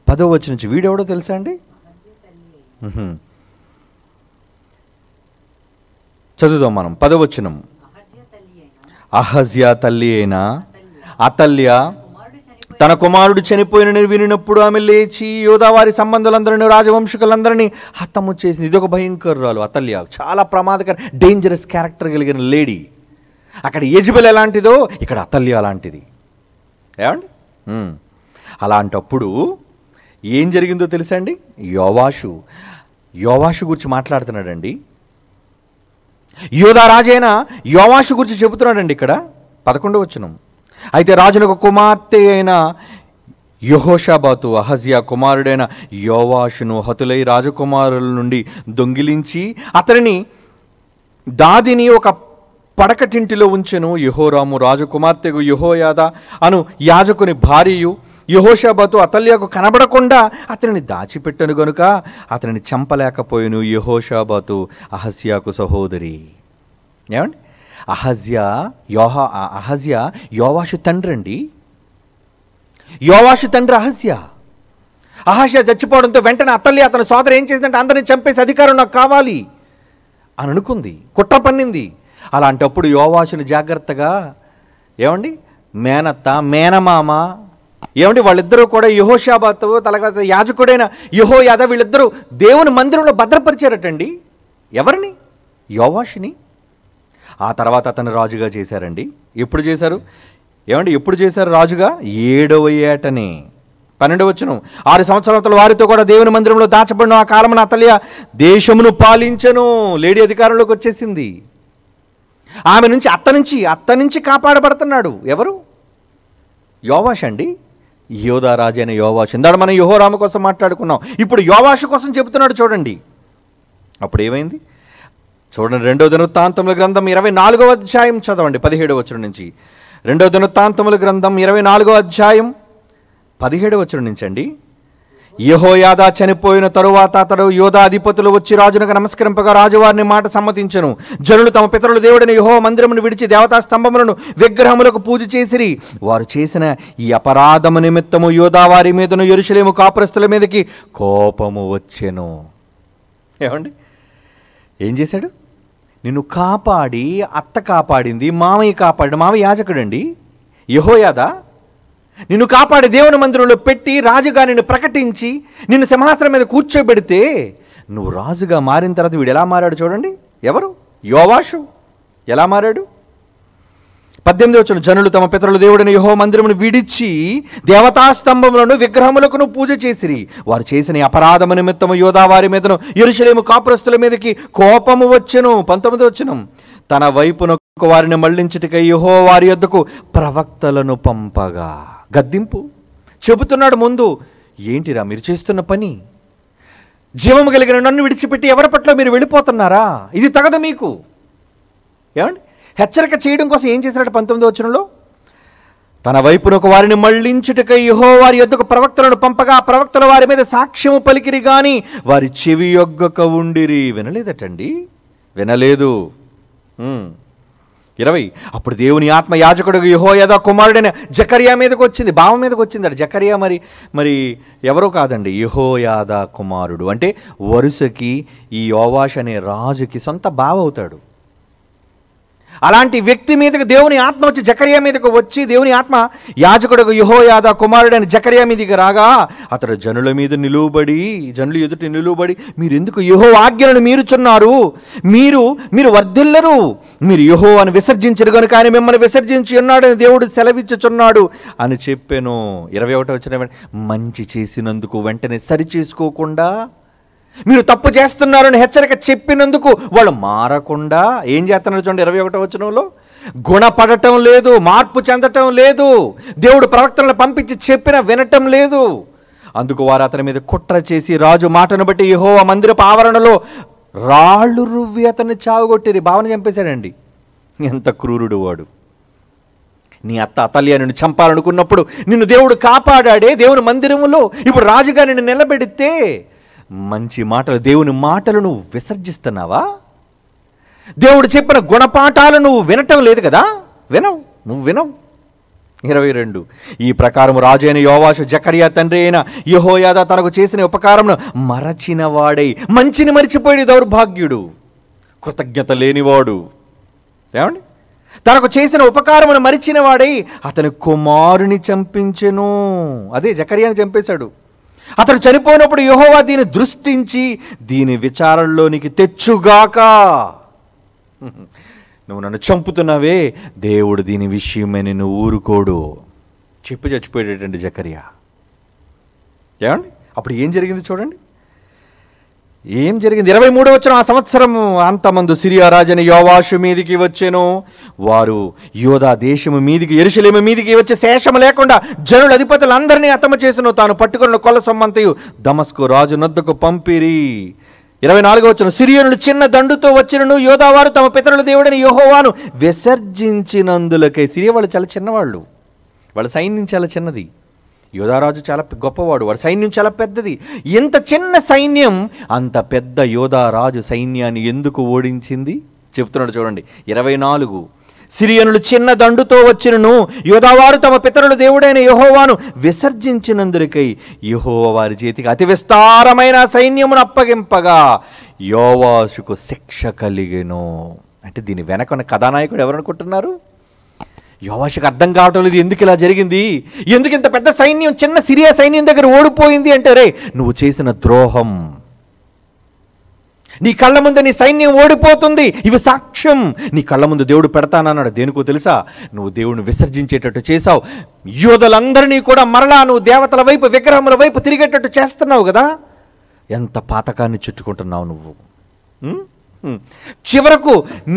10వ వచనం నుంచి. వీడెవడో తెలుసా అండి? చదువుదాం మనం 10వ వచనం. అహజ్యా తల్లి అయిన అతల్య తన కుమారుడు చనిపోయిన వినినప్పుడు ఆమె లేచి యోధా వారి సంబంధులందరినీ రాజవంశకులందరినీ హతము చేసింది. ఇది ఒక భయంకరురాలు అతల్య, చాలా ప్రమాదకర డేంజరస్ క్యారెక్టర్ కలిగిన లేడీ. అక్కడ యెజబెల్ ఎలాంటిదో ఇక్కడ అతల్య అలాంటిది. ఏమండి? అలాంటప్పుడు ఏం జరిగిందో తెలుసా అండి? యోవాషు గురించి మాట్లాడుతున్నాడండి. యోధా రాజైన యోవాషు గురించి చెబుతున్నాడండి ఇక్కడ 11వ వచనం. అయితే రాజునకు కుమార్తె అయిన యెహోషాబాతు అహజ్యా కుమారుడైన యోవాషును హతులై రాజకుమారుల నుండి దొంగిలించి అతనిని దాదిని ఒక పడకటింటిలో ఉంచెను. యెహోరాము రాజకుమార్తెకు యెహోయాదా అను యాజకుని భార్యయు యెహోషాబాతు అతల్యకు కనబడకుండా అతనిని దాచిపెట్టను గనుక అతనిని చంపలేకపోయాను. యెహోషాబాతు అహజ్యాకు సహోదరి. ఏమండి? అహజ్యా యోవాషు తండ్రి అండి. యోవాషు తండ్రి అహజ్యా చచ్చిపోవడంతో వెంటనే అతల్య అతని సోదరు ఏం చేసిందంటే అందరిని చంపేసి అధికారం నాకు కావాలి అని అనుకుంది, కుట్ర పన్నింది. అలాంటప్పుడు యోవాషుని జాగ్రత్తగా ఏమండి మేనత్త మేనమామ ఏమండి వాళ్ళిద్దరూ కూడా యెహోషాబాతు తర్వాత యాజకుడైన యెహోయాదా వీళ్ళిద్దరూ దేవుని మందిరంలో భద్రపరిచారటండి. ఎవరిని? యోవాషుని. ఆ తర్వాత అతను రాజుగా చేశారండి. ఎప్పుడు చేశారు? ఏమండి ఎప్పుడు చేశారు రాజుగా? 7వ ఏటనే. 12వ వచనం. 6 సంవత్సరాల వారితో కూడా దేవుని మందిరంలో దాచబడిన ఆ కాలమున అతల్య దేశమును పాలించెను. లేడీ అధికారంలోకి వచ్చేసింది. ఆమె నుంచి అత్త నుంచి కాపాడబడుతున్నాడు. ఎవరు? యోవాషు అండి. యోధా రాజు అయిన యోవాషు. ఇందాక మనం యెహోరాము కోసం మాట్లాడుకున్నాం, ఇప్పుడు యోవాషు కోసం చెబుతున్నాడు చూడండి. అప్పుడు ఏమైంది చూడండి. 2వ దినవృత్తాంతముల గ్రంథం 24వ అధ్యాయం చదవండి 17వ వచనం నుంచి. 2వ దినవృత్తాంతముల గ్రంథం 24వ అధ్యాయం 17వ వచనం నుంచి అండి. యెహోయాదా చనిపోయిన తరువాత అతడు యోధా అధిపతులు వచ్చి రాజునకు నమస్కరింపగా రాజువారిని మాట సమ్మతించెను. జనులు తమ పితరుల దేవుడైన యెహోవా మందిరమును విడిచి దేవతా స్తంభములను విగ్రహములకు పూజ చేసిరి. వారు చేసిన ఈ అపరాధము నిమిత్తము యోధా వారి మీదను యెరూషలేము కాపురస్తుల మీదకి కోపము వచ్చెను. ఏమండి ఏం చేశాడు? నిన్ను కాపాడి అత్త కాపాడింది, మామయ్య కాపాడి, మామయ్య యాజకుడండి యెహోయాదా. నిన్ను కాపాడి దేవుని మందిరంలో పెట్టి రాజుగా నిన్ను ప్రకటించి నిన్ను సింహాసనం మీద కూర్చోబెడితే నువ్వు రాజుగా మారిన తర్వాత వీడు ఎలా మారాడు చూడండి. ఎవరు? యోవాషు. ఎలా మారాడు? 18వ వచనం. జనులు తమ పితరుల దేవుడైన యెహోవా మందిరమును విడిచి దేవతాస్తంభములను విగ్రహములకు పూజ చేసిరి. వారు చేసిన అపరాధము నిమిత్తము యోధా వారి మీదను యెరూషలేము కాపురస్తుల మీదకి కోపము వచ్చెను. 19వ వచనం. తన వైపునకు వారిని మళ్లించుటకై యెహోవా వారి యొద్దకు ప్రవక్తలను పంపగా. గద్దింపు చెబుతున్నాడు ముందు. ఏంటిరా మీరు చేస్తున్న పని? జీవము కలిగిన నన్ను విడిచిపెట్టి ఎవరి పట్ల మీరు వెళ్ళిపోతున్నారా? ఇది తగదు మీకు. ఏమండి హెచ్చరిక చేయడం కోసం ఏం చేశాడు? 19వ వచనంలో తన వైపునకు వారిని మళ్లించుటకై యెహోవా వారి యొద్దకు ప్రవక్తలను పంపగా ఆ ప్రవక్తల వారి మీద సాక్ష్యము పలికిరి గాని వారి చెవి యొగ్గక ఉండిరి. వినలేదటండి, వినలేదు. 20. అప్పుడు దేవుని ఆత్మ యాజకుడు యెహోయాదా కుమారుడైన జకర్యా మీదకి వచ్చింది. బావ మీదకి వచ్చింది. అటు జకర్యా మరి ఎవరో కాదండి, యెహోయాదా కుమారుడు. అంటే వరుసకి ఈ యోవాషు అనే రాజుకి సొంత బావ అవుతాడు. అలాంటి వ్యక్తి మీదకి దేవుని ఆత్మ వచ్చి జకర్యా మీదకు వచ్చి, దేవుని ఆత్మ యాజకుడు యెహోయాదా కుమారుడైన జకర్యా మీదకి రాగా అతడు జనుల మీద నిలువబడి, జనులు ఎదుట నిలువబడి, మీరు ఎందుకు యెహోవా ఆజ్ఞలను మీరుచున్నారు? మీరు వర్ధిల్లరు, మీరు యెహోవాను విసర్జించరు కనుక ఆయన మిమ్మల్ని విసర్జించి ఉన్నాడని దేవుడు సెలవిచ్చుచున్నాడు అని చెప్పాను. 21 వచ్చిన మంచి చేసినందుకు వెంటనే సరి చేసుకోకుండా, మీరు తప్పు చేస్తున్నారని హెచ్చరిక చెప్పినందుకు వాళ్ళు మారకుండా ఏం చేస్తున్నారు చూడండి. 21 వచనంలో గుణపడటం లేదు, మార్పు చెందటం లేదు, దేవుడు ప్రవక్తలను పంపించి చెప్పినా వినటం లేదు. అందుకు వారు అతని మీద కుట్ర చేసి రాజు మాటను బట్టి యెహోవా మందిరపు ఆవరణలో రాళ్ళు రువ్వి అతన్ని చావుగొట్టిరి. భావన చంపేశాడండి. ఎంత క్రూరుడు వాడు. నీ అత్త అతల్య నిన్ను చంపాలనుకున్నప్పుడు నిన్ను దేవుడు కాపాడాడే దేవుని మందిరములో. ఇప్పుడు రాజుగా నిన్ను నిలబెడితే మంచి మాటలు, దేవుని మాటలు నువ్వు విసర్జిస్తున్నావా? దేవుడు చెప్పిన గుణపాఠాలు నువ్వు వినటం లేదు కదా, నువ్వు వినవు. 22 ఈ ప్రకారం రాజు అయిన యోవాషు జకర్యా తండ్రి అయిన యెహోయాదా తనకు చేసిన ఉపకారమును మరచిన వాడై, మంచిని మరిచిపోయాడు దౌర్భాగ్యుడు, కృతజ్ఞత లేనివాడు. ఏమండి? తనకు చేసిన ఉపకారమును మరిచిన వాడై అతని కుమారుని చంపించెను. అదే జకర్యాని చంపేశాడు. అతడు చనిపోయినప్పుడు యెహోవా దీన్ని దృష్టించి దీని విచారణలోనికి తెచ్చుగాక. నువ్వు నన్ను చంపుతున్నావే, దేవుడు దీని విషయమే నిన్ను ఊరుకోడు చెప్పి చచ్చిపోయేటండి జకర్యా. ఏమండి? అప్పుడు ఏం జరిగింది చూడండి. ఏం జరిగింది? 23 వచనం. ఆ సంవత్సరం అంతమందు సిరియా రాజైన యోవాషు మీదికి వచ్చెను. వారు యోధా దేశము మీదికి, యెరూషలేము మీదికి వచ్చి శేషము లేకుండా జనుల అధిపతులందరినీ హతము చేసెను. తాను పట్టుకున్న కొల్ల సొమ్మంతయు దమస్కు రాజు నొద్దకు పంపిరి. 24 వచనం. సిరియనులు చిన్న దండుతో వచ్చినను యోధావారు తమ పితరుల దేవుడైన యెహోవాను విసర్జించినందులకై. సిరియా వాళ్ళు చాలా చిన్నవాళ్ళు, వాళ్ళ సైన్యం చాలా చిన్నది. యోధారాజు చాలా గొప్పవాడు, వాడి సైన్యం చాలా పెద్దది. ఎంత చిన్న సైన్యం అంత పెద్ద యోధారాజు సైన్యాన్ని ఎందుకు ఓడించింది చెప్తున్నాడు చూడండి. 24 సిరియనులు చిన్న దండుతో వచ్చినను యోధావారు తమ పితరుల దేవుడైన యెహోవాను విసర్జించినందుకై యెహోవా వారి చేతికి అతి విస్తారమైన సైన్యమును అప్పగింపగా యోవాషుకు శిక్ష కలిగెను. అంటే దీని వెనకున్న కథానాయకుడు ఎవరనుకుంటున్నారు? యోవాషుకు అర్థం కావటం లేదు ఎందుకు ఇలా జరిగింది, ఎందుకు ఇంత పెద్ద సైన్యం చిన్న సిరియా సైన్యం దగ్గర ఓడిపోయింది అంటే, రే నువ్వు చేసిన ద్రోహం, నీ కళ్ళ ముందు నీ సైన్యం ఓడిపోతుంది, ఇవి సాక్ష్యం, నీ కళ్ళ ముందు దేవుడు పెడతానన్నాడు. దేనికో తెలుసా? నువ్వు దేవుడిని విసర్జించేటట్టు చేశావు. యోధులందరినీ కూడా మరలా నువ్వు దేవతల వైపు, విగ్రహముల వైపు తిరిగేటట్టు చేస్తున్నావు కదా. ఎంత పాతకాన్ని చుట్టుకుంటున్నావు నువ్వు. చివరకు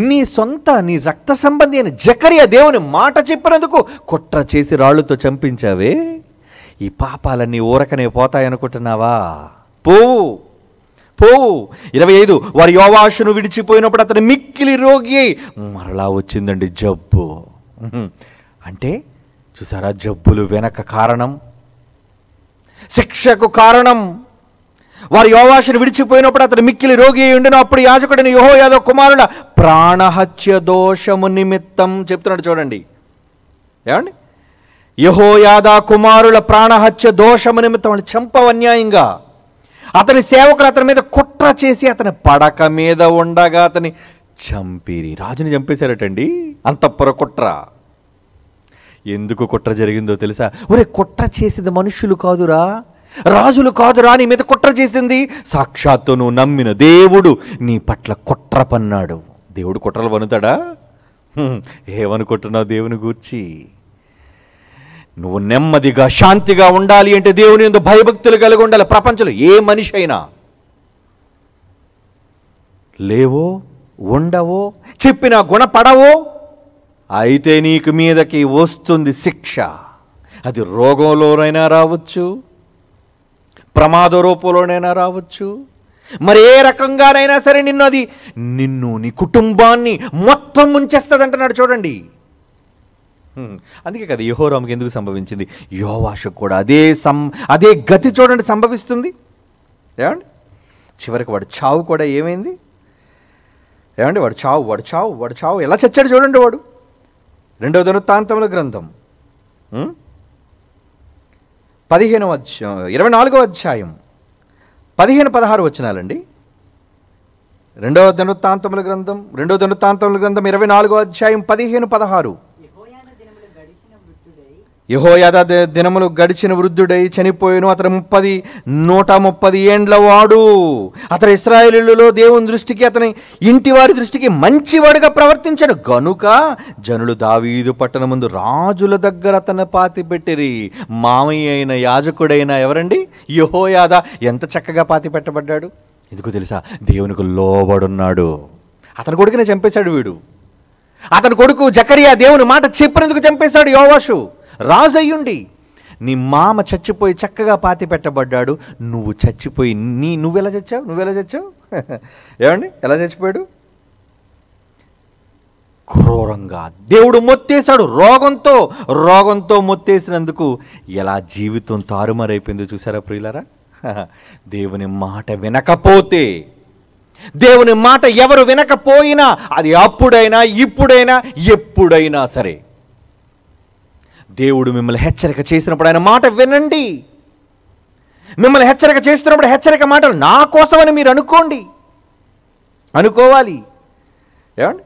నీ రక్త సంబంధి అయిన జకర్యా దేవుని మాట చెప్పినందుకు కుట్ర చేసి రాళ్లతో చంపించావే. ఈ పాపాలన్నీ ఊరకనే పోతాయనుకుంటున్నావా? పోవు. 25 వారు యోవాషును విడిచిపోయినప్పుడు అతను మిక్కిలి రోగి అయి మరలా వచ్చిందండి జబ్బు. అంటే చూసారా, జబ్బులు వెనక కారణం, శిక్షకు కారణం. వారు యోవాషును విడిచిపోయినప్పుడు అతను మిక్కిలి రోగి అయి ఉండెను. అప్పుడు యాజకుడైన యెహోయాదా కుమారుల ప్రాణహత్య దోషము నిమిత్తం చెప్తున్నాడు చూడండి. ఏమండి? యెహోయాదా కుమారుల ప్రాణహత్య దోషము నిమిత్తం వాళ్ళు చంపవు అన్యాయంగా. అతని సేవకులు అతని మీద కుట్ర చేసి అతని పడక మీద ఉండగా అతని చంపిరి. రాజుని చంపేశారటండి. అంతఃపుర కుట్ర. ఎందుకు కుట్ర జరిగిందో తెలుసా? ఒరే, కుట్ర చేసేది మనుష్యులు కాదురా, రాజులు కాదురా, నీ మీద కుట్ర చేసింది సాక్షాత్తు నువ్వు నమ్మిన దేవుడు నీ పట్ల కుట్ర పన్నాడు. దేవుడు కుట్రలు పన్నుతాడా? ఏమనుకుంటున్నావు దేవుని గూర్చి? నువ్వు నెమ్మదిగా శాంతిగా ఉండాలి అంటే దేవుని యందు భయభక్తులు కలిగి ఉండాలి. ప్రపంచంలో ఏ మనిషి అయినా లేవో, ఉండవో, చెప్పినా గుణపడవో, అయితే నీకు మీదకి వస్తుంది శిక్ష. అది రోగంలోనైనా రావచ్చు, ప్రమాద రూపంలోనైనా రావచ్చు, మరి ఏ రకంగానైనా సరే నిన్ను నీ కుటుంబాన్ని మొత్తం ముంచేస్తుంది అంటున్నాడు చూడండి. అందుకే కదా యెహోరాముకి ఎందుకు సంభవించింది, యోవాషుకు కూడా అదే గతి చూడండి సంభవిస్తుంది. ఏమండి? చివరికి వాడు చావు కూడా ఏమైంది? ఏమండి? వాడు చావు ఎలా చచ్చాడు చూడండి. వాడు 2వ దినవృత్తాంతముల గ్రంథం 24వ అధ్యాయం 15-16 వచనాలండి. రెండవ దినవృత్తాంతముల గ్రంథం 24వ అధ్యాయం 15-16. యెహోయాదా దినములు గడిచిన వృద్ధుడై చనిపోయిను. అతడు 130 ఏండ్ల వాడు. అతడు ఇశ్రాయేలీయులలో దేవుని దృష్టికి, అతని ఇంటి వారి దృష్టికి మంచివాడుగా ప్రవర్తించాడు గనుక జనులు దావీదు పట్టణం ముందు రాజుల దగ్గర అతను పాతిపెట్టిరి. మామయ్య అయిన యాజకుడైన ఎవరండి? యెహోయాదా ఎంత చక్కగా పాతి పెట్టబడ్డాడు. ఎందుకు తెలుసా? దేవునికి లోబడున్నాడు. అతని కొడుకునే చంపేశాడు వీడు. అతని కొడుకు జకరియా దేవుని మాట చెప్పినందుకు చంపేశాడు యోవాషు. రాజయ్యుండి నీ మామ చచ్చిపోయి చక్కగా పాతి పెట్టబడ్డాడు, నువ్వు చచ్చిపోయి నువ్వెలా చచ్చావు ఏమండి? ఎలా చచ్చిపోయాడు? క్రూరంగా దేవుడు మొత్తేశాడు. రోగంతో మొత్తేసినందుకు ఎలా జీవితం తారుమారైపోయిందో చూసారా ప్రియులారా? దేవుని మాట వినకపోతే, దేవుని మాట ఎవరు వినకపోయినా, అది అప్పుడైనా ఇప్పుడైనా ఎప్పుడైనా సరే, దేవుడు మిమ్మల్ని హెచ్చరిక చేసినప్పుడు ఆయన మాట వినండి. మిమ్మల్ని హెచ్చరిక చేస్తున్నప్పుడు హెచ్చరిక మాటలు నా కోసమని మీరు అనుకోవాలి. ఏమండి?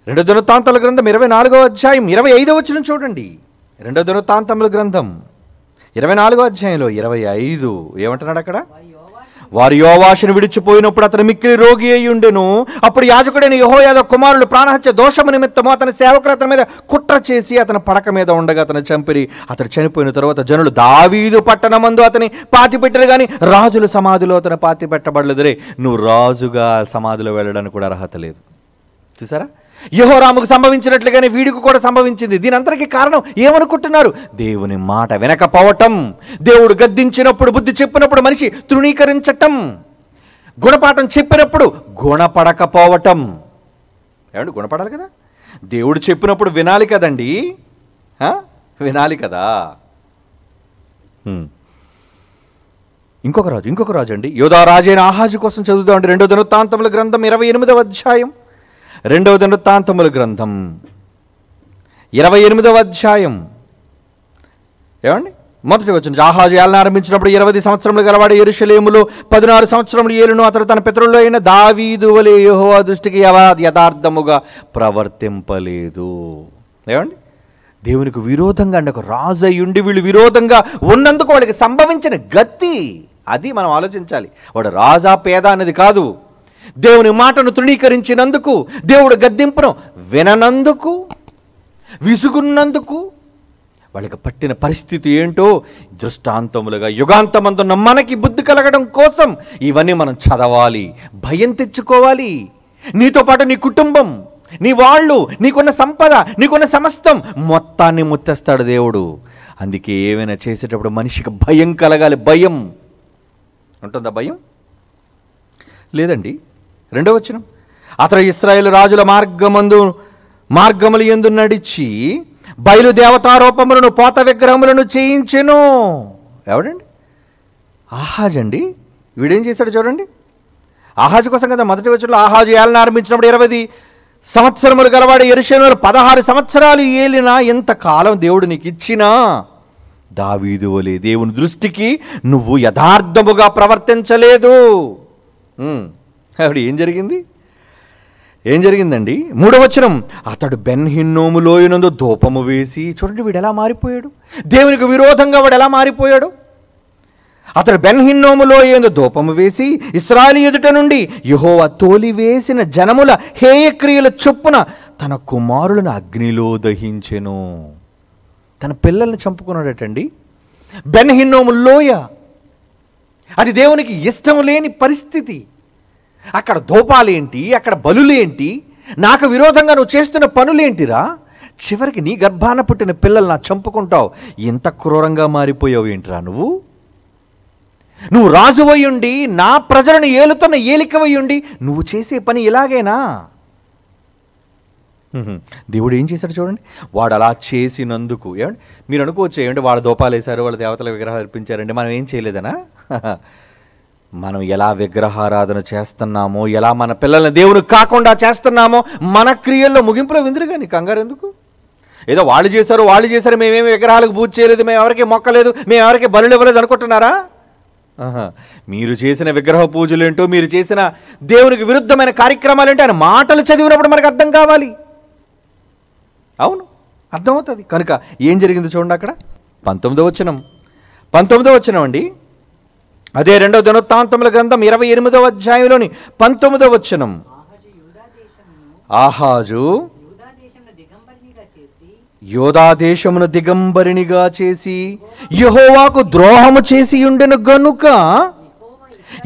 2 దినవృత్తాంతముల గ్రంథం 24వ అధ్యాయం 25వ వచనం చూడండి. 2 దినవృత్తాంతముల గ్రంథం 24వ అధ్యాయంలో 25 ఏమంటున్నాడు అక్కడ? వారు యోవాషును విడిచిపోయినప్పుడు అతను మిక్కిలి రోగి అయి ఉండెను. అప్పుడు యాజకుడైన యెహోయాదా కుమారులు ప్రాణహత్య దోషము నిమిత్తము అతని సేవకులు అతని మీద కుట్ర చేసి అతని పడక మీద ఉండగా అతను చంపిరి. అతను చనిపోయిన తరువాత జనులు దావీదు పట్టణమందు అతని పాతిపెట్టారు, కానీ రాజుల సమాధిలో అతను పాతి పెట్టబడలేదు. రే, నువ్వు రాజుగా సమాధిలో వెళ్ళడానికి కూడా అర్హత లేదు. చూసారా? యెహోరాముకు సంభవించినట్లుగానే వీడికి కూడా సంభవించింది. దీని అంతటికీ కారణం ఏమనుకుంటున్నారు? దేవుని మాట వినకపోవటం. దేవుడు గద్దించినప్పుడు, బుద్ధి చెప్పినప్పుడు మనిషి తృణీకరించటం, గుణపాఠం చెప్పినప్పుడు గుణపడకపోవటం. ఏమండి? గుణపడాలి కదా. దేవుడు చెప్పినప్పుడు వినాలి కదండి. వినాలి కదా. ఇంకొక రాజు అండి, యోధా రాజైన ఆహాజు కోసం చదువుదామండి. 2 దినవృత్తాంతముల గ్రంథం 28వ అధ్యాయం. 2 దినవృత్తాంతముల గ్రంథం 28వ అధ్యాయం. ఏమండి? మొదటి వచనం. ఆహాజు ఏలన ఆరంభించినప్పుడు 20 సంవత్సరములు గలవాడు యెరూషలేములో 16 సంవత్సరములు ఏలును. అతడు తన పితరుల్లో అయిన దావీదు వలె యెహోవా దృష్టికి యథార్థముగా ప్రవర్తింపలేదు. ఏమండి? దేవునికి విరోధంగా అంటే ఒక రాజు అయ్యుండి వీళ్ళు విరోధంగా ఉన్నందుకు వాళ్ళకి సంభవించిన గతి అది మనం ఆలోచించాలి. వాడు రాజా పేద అనేది కాదు. దేవుని మాటను తృణీకరించినందుకు, దేవుడు గద్దింపును విననందుకు, విసుగున్నందుకు వాళ్ళకి పట్టిన పరిస్థితి ఏంటో దృష్టాంతములుగా యుగాంతమందున్న మనకి బుద్ధి కలగడం కోసం ఇవన్నీ మనం చదవాలి, భయం తెచ్చుకోవాలి. నీతో పాటు నీ కుటుంబం, నీ వాళ్ళు, నీకున్న సంపద, నీకున్న సమస్తం మొత్తాన్ని ముత్తేస్తాడు దేవుడు. అందుకే ఏమైనా చేసేటప్పుడు మనిషికి భయం కలగాలి. భయం ఉంటుందా? భయం లేదండి. 2వ వచనం. అతడు ఇశ్రాయేలు రాజుల మార్గములు యందు నడిచి బయలు దేవతారూపములను, పోత విగ్రహములను చేయించెను. ఎవడండి? ఆహాజ్ అండి. వీడేం చేశాడు చూడండి. ఆహాజు కోసం కదా మొదటి వచనంలో ఆహాజు ఏలన ఆరంభించినప్పుడు 20 సంవత్సరములు గలవాడు యెరూషలేములో 16 సంవత్సరాలు ఏలినా, ఎంతకాలం దేవుడు నీకు ఇచ్చినా దావీదు వలె దేవుని దృష్టికి నువ్వు యథార్థముగా ప్రవర్తించలేదు. అప్పుడు ఏం జరిగిందండి? 3వ వచనం. అతడు బెన్ హిన్నోము లోయనందు ధూపము వేసి, చూడండి వీడు ఎలా మారిపోయాడు. దేవునికి విరోధంగా వాడు ఎలా మారిపోయాడు. అతడు బెన్ హిన్నోము లోయందు ధూపము వేసి ఇశ్రాయేలు ఎదుట నుండి యెహోవా తోలివేసిన జనముల హేయక్రియల చొప్పున తన కుమారులను అగ్నిలో దహించెను. తన పిల్లల్ని చంపుకున్నాడటండి. బెన్ హిన్నోము లోయ అది దేవునికి ఇష్టం లేని పరిస్థితి. అక్కడ ధూపాలేంటి, అక్కడ బలులేంటి, నాకు విరోధంగా నువ్వు చేస్తున్న పనులేంటిరా? చివరికి నీ గర్భాన పుట్టిన పిల్లలు నా చంపుకుంటావు. ఎంత క్రూరంగా మారిపోయావు ఏంటిరా నువ్వు రాజువయ్యుండి నా ప్రజలను ఏలుతున్న ఏలికవయ్యుండి నువ్వు చేసే పని ఇలాగేనా? దేవుడు ఏం చేశాడు చూడండి. వాడు అలా చేసినందుకు ఏమండి మీరు అనుకోవచ్చు, ఏమంటే వాళ్ళ దూపాలు వేశారు, వాళ్ళ దేవతల విగ్రహాలు అర్పించారండి, మనం ఏం చేయలేదనా? మనం ఎలా విగ్రహారాధన చేస్తున్నామో, ఎలా మన పిల్లల్ని దేవునికి కాకుండా చేస్తున్నామో మన క్రియల్లో ముగింపులో విందురు. కానీ కంగారు ఎందుకు? ఏదో వాళ్ళు చేశారు మేమేమి విగ్రహాలకు పూజ చేయలేదు, మేము ఎవరికి మొక్కలేదు, మేము ఎవరికి బలులు ఇవ్వలేదు అనుకుంటున్నారా? ఆహా. మీరు చేసిన విగ్రహ పూజలేంటో, మీరు చేసిన దేవునికి విరుద్ధమైన కార్యక్రమాలేంటో ఆయన మాటలు చదివినప్పుడు మనకు అర్థం కావాలి. అవును, అర్థమవుతుంది. కనుక ఏం జరిగింది చూడండి అక్కడ 19వ వచనం అండి. అదే 2వ దినవృత్తాంతముల గ్రంథం 28వ అధ్యాయంలోని 19వ వచనం. ఆహాజు యోధా దేశమును దిగంబరినిగా చేసి యెహోవాకు ద్రోహము చేసి ఉండెను గనుక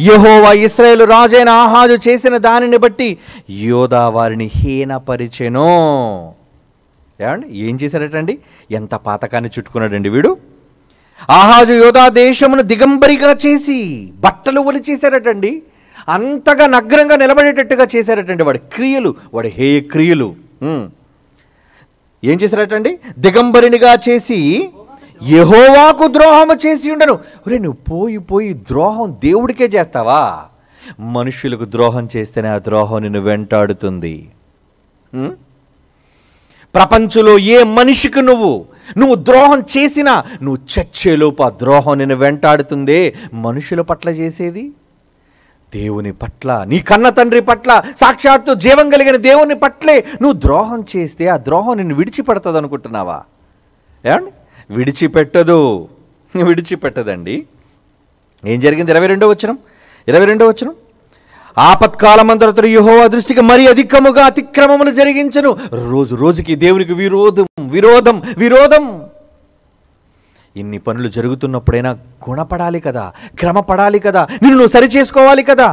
యెహోవా ఇశ్రాయేలు రాజైన ఆహాజు చేసిన దానిని బట్టి యోధా వారిని హీనపరిచెను. ఏమండి, ఏం చేశారటండి? ఎంత పాతకాన్ని చుట్టుకున్నాడండి వీడు. ఆహాజు యోధా దేశమును దిగంబరిగా చేసి బట్టలు ఒలిచేశారటండి. అంతగా నగ్నంగా నిలబడేటట్టుగా చేశారటండి వాడి క్రియలు, వాడి హేయ క్రియలు. ఏం చేశారటండి? దిగంబరినిగా చేసి యెహోవాకు ద్రోహము చేసి ఉండను. ఒరే, నువ్వు పోయి పోయి ద్రోహం దేవుడికే చేస్తావా? మనుషులకు ద్రోహం చేస్తేనే ఆ ద్రోహం నిన్ను వెంటాడుతుంది. ప్రపంచంలో ఏ మనిషికి నువ్వు ద్రోహం చేసినా నువ్వు చచ్చేలోపు ఆ ద్రోహం నిన్ను వెంటాడుతుందే. మనుషుల పట్ల చేసేది, దేవుని పట్ల, నీ కన్న తండ్రి పట్ల, సాక్షాత్తు జీవం కలిగిన దేవుని పట్లే నువ్వు ద్రోహం చేస్తే ఆ ద్రోహం నిన్ను విడిచిపెడతాది అనుకుంటున్నావా? ఏమండి, విడిచిపెట్టదండి. ఏం జరిగింది? 22వ వచనం. ఆపత్కాలమంతరతడు యెహోవా దృష్టికి మరి అధికముగా అతిక్రమములు జరిగించను. రోజు రోజుకి దేవునికి విరోధం. ఇన్ని పనులు జరుగుతున్నప్పుడైనా గుణపడాలి కదా, క్రమపడాలి కదా, నిన్ను నువ్వు సరి చేసుకోవాలి కదా.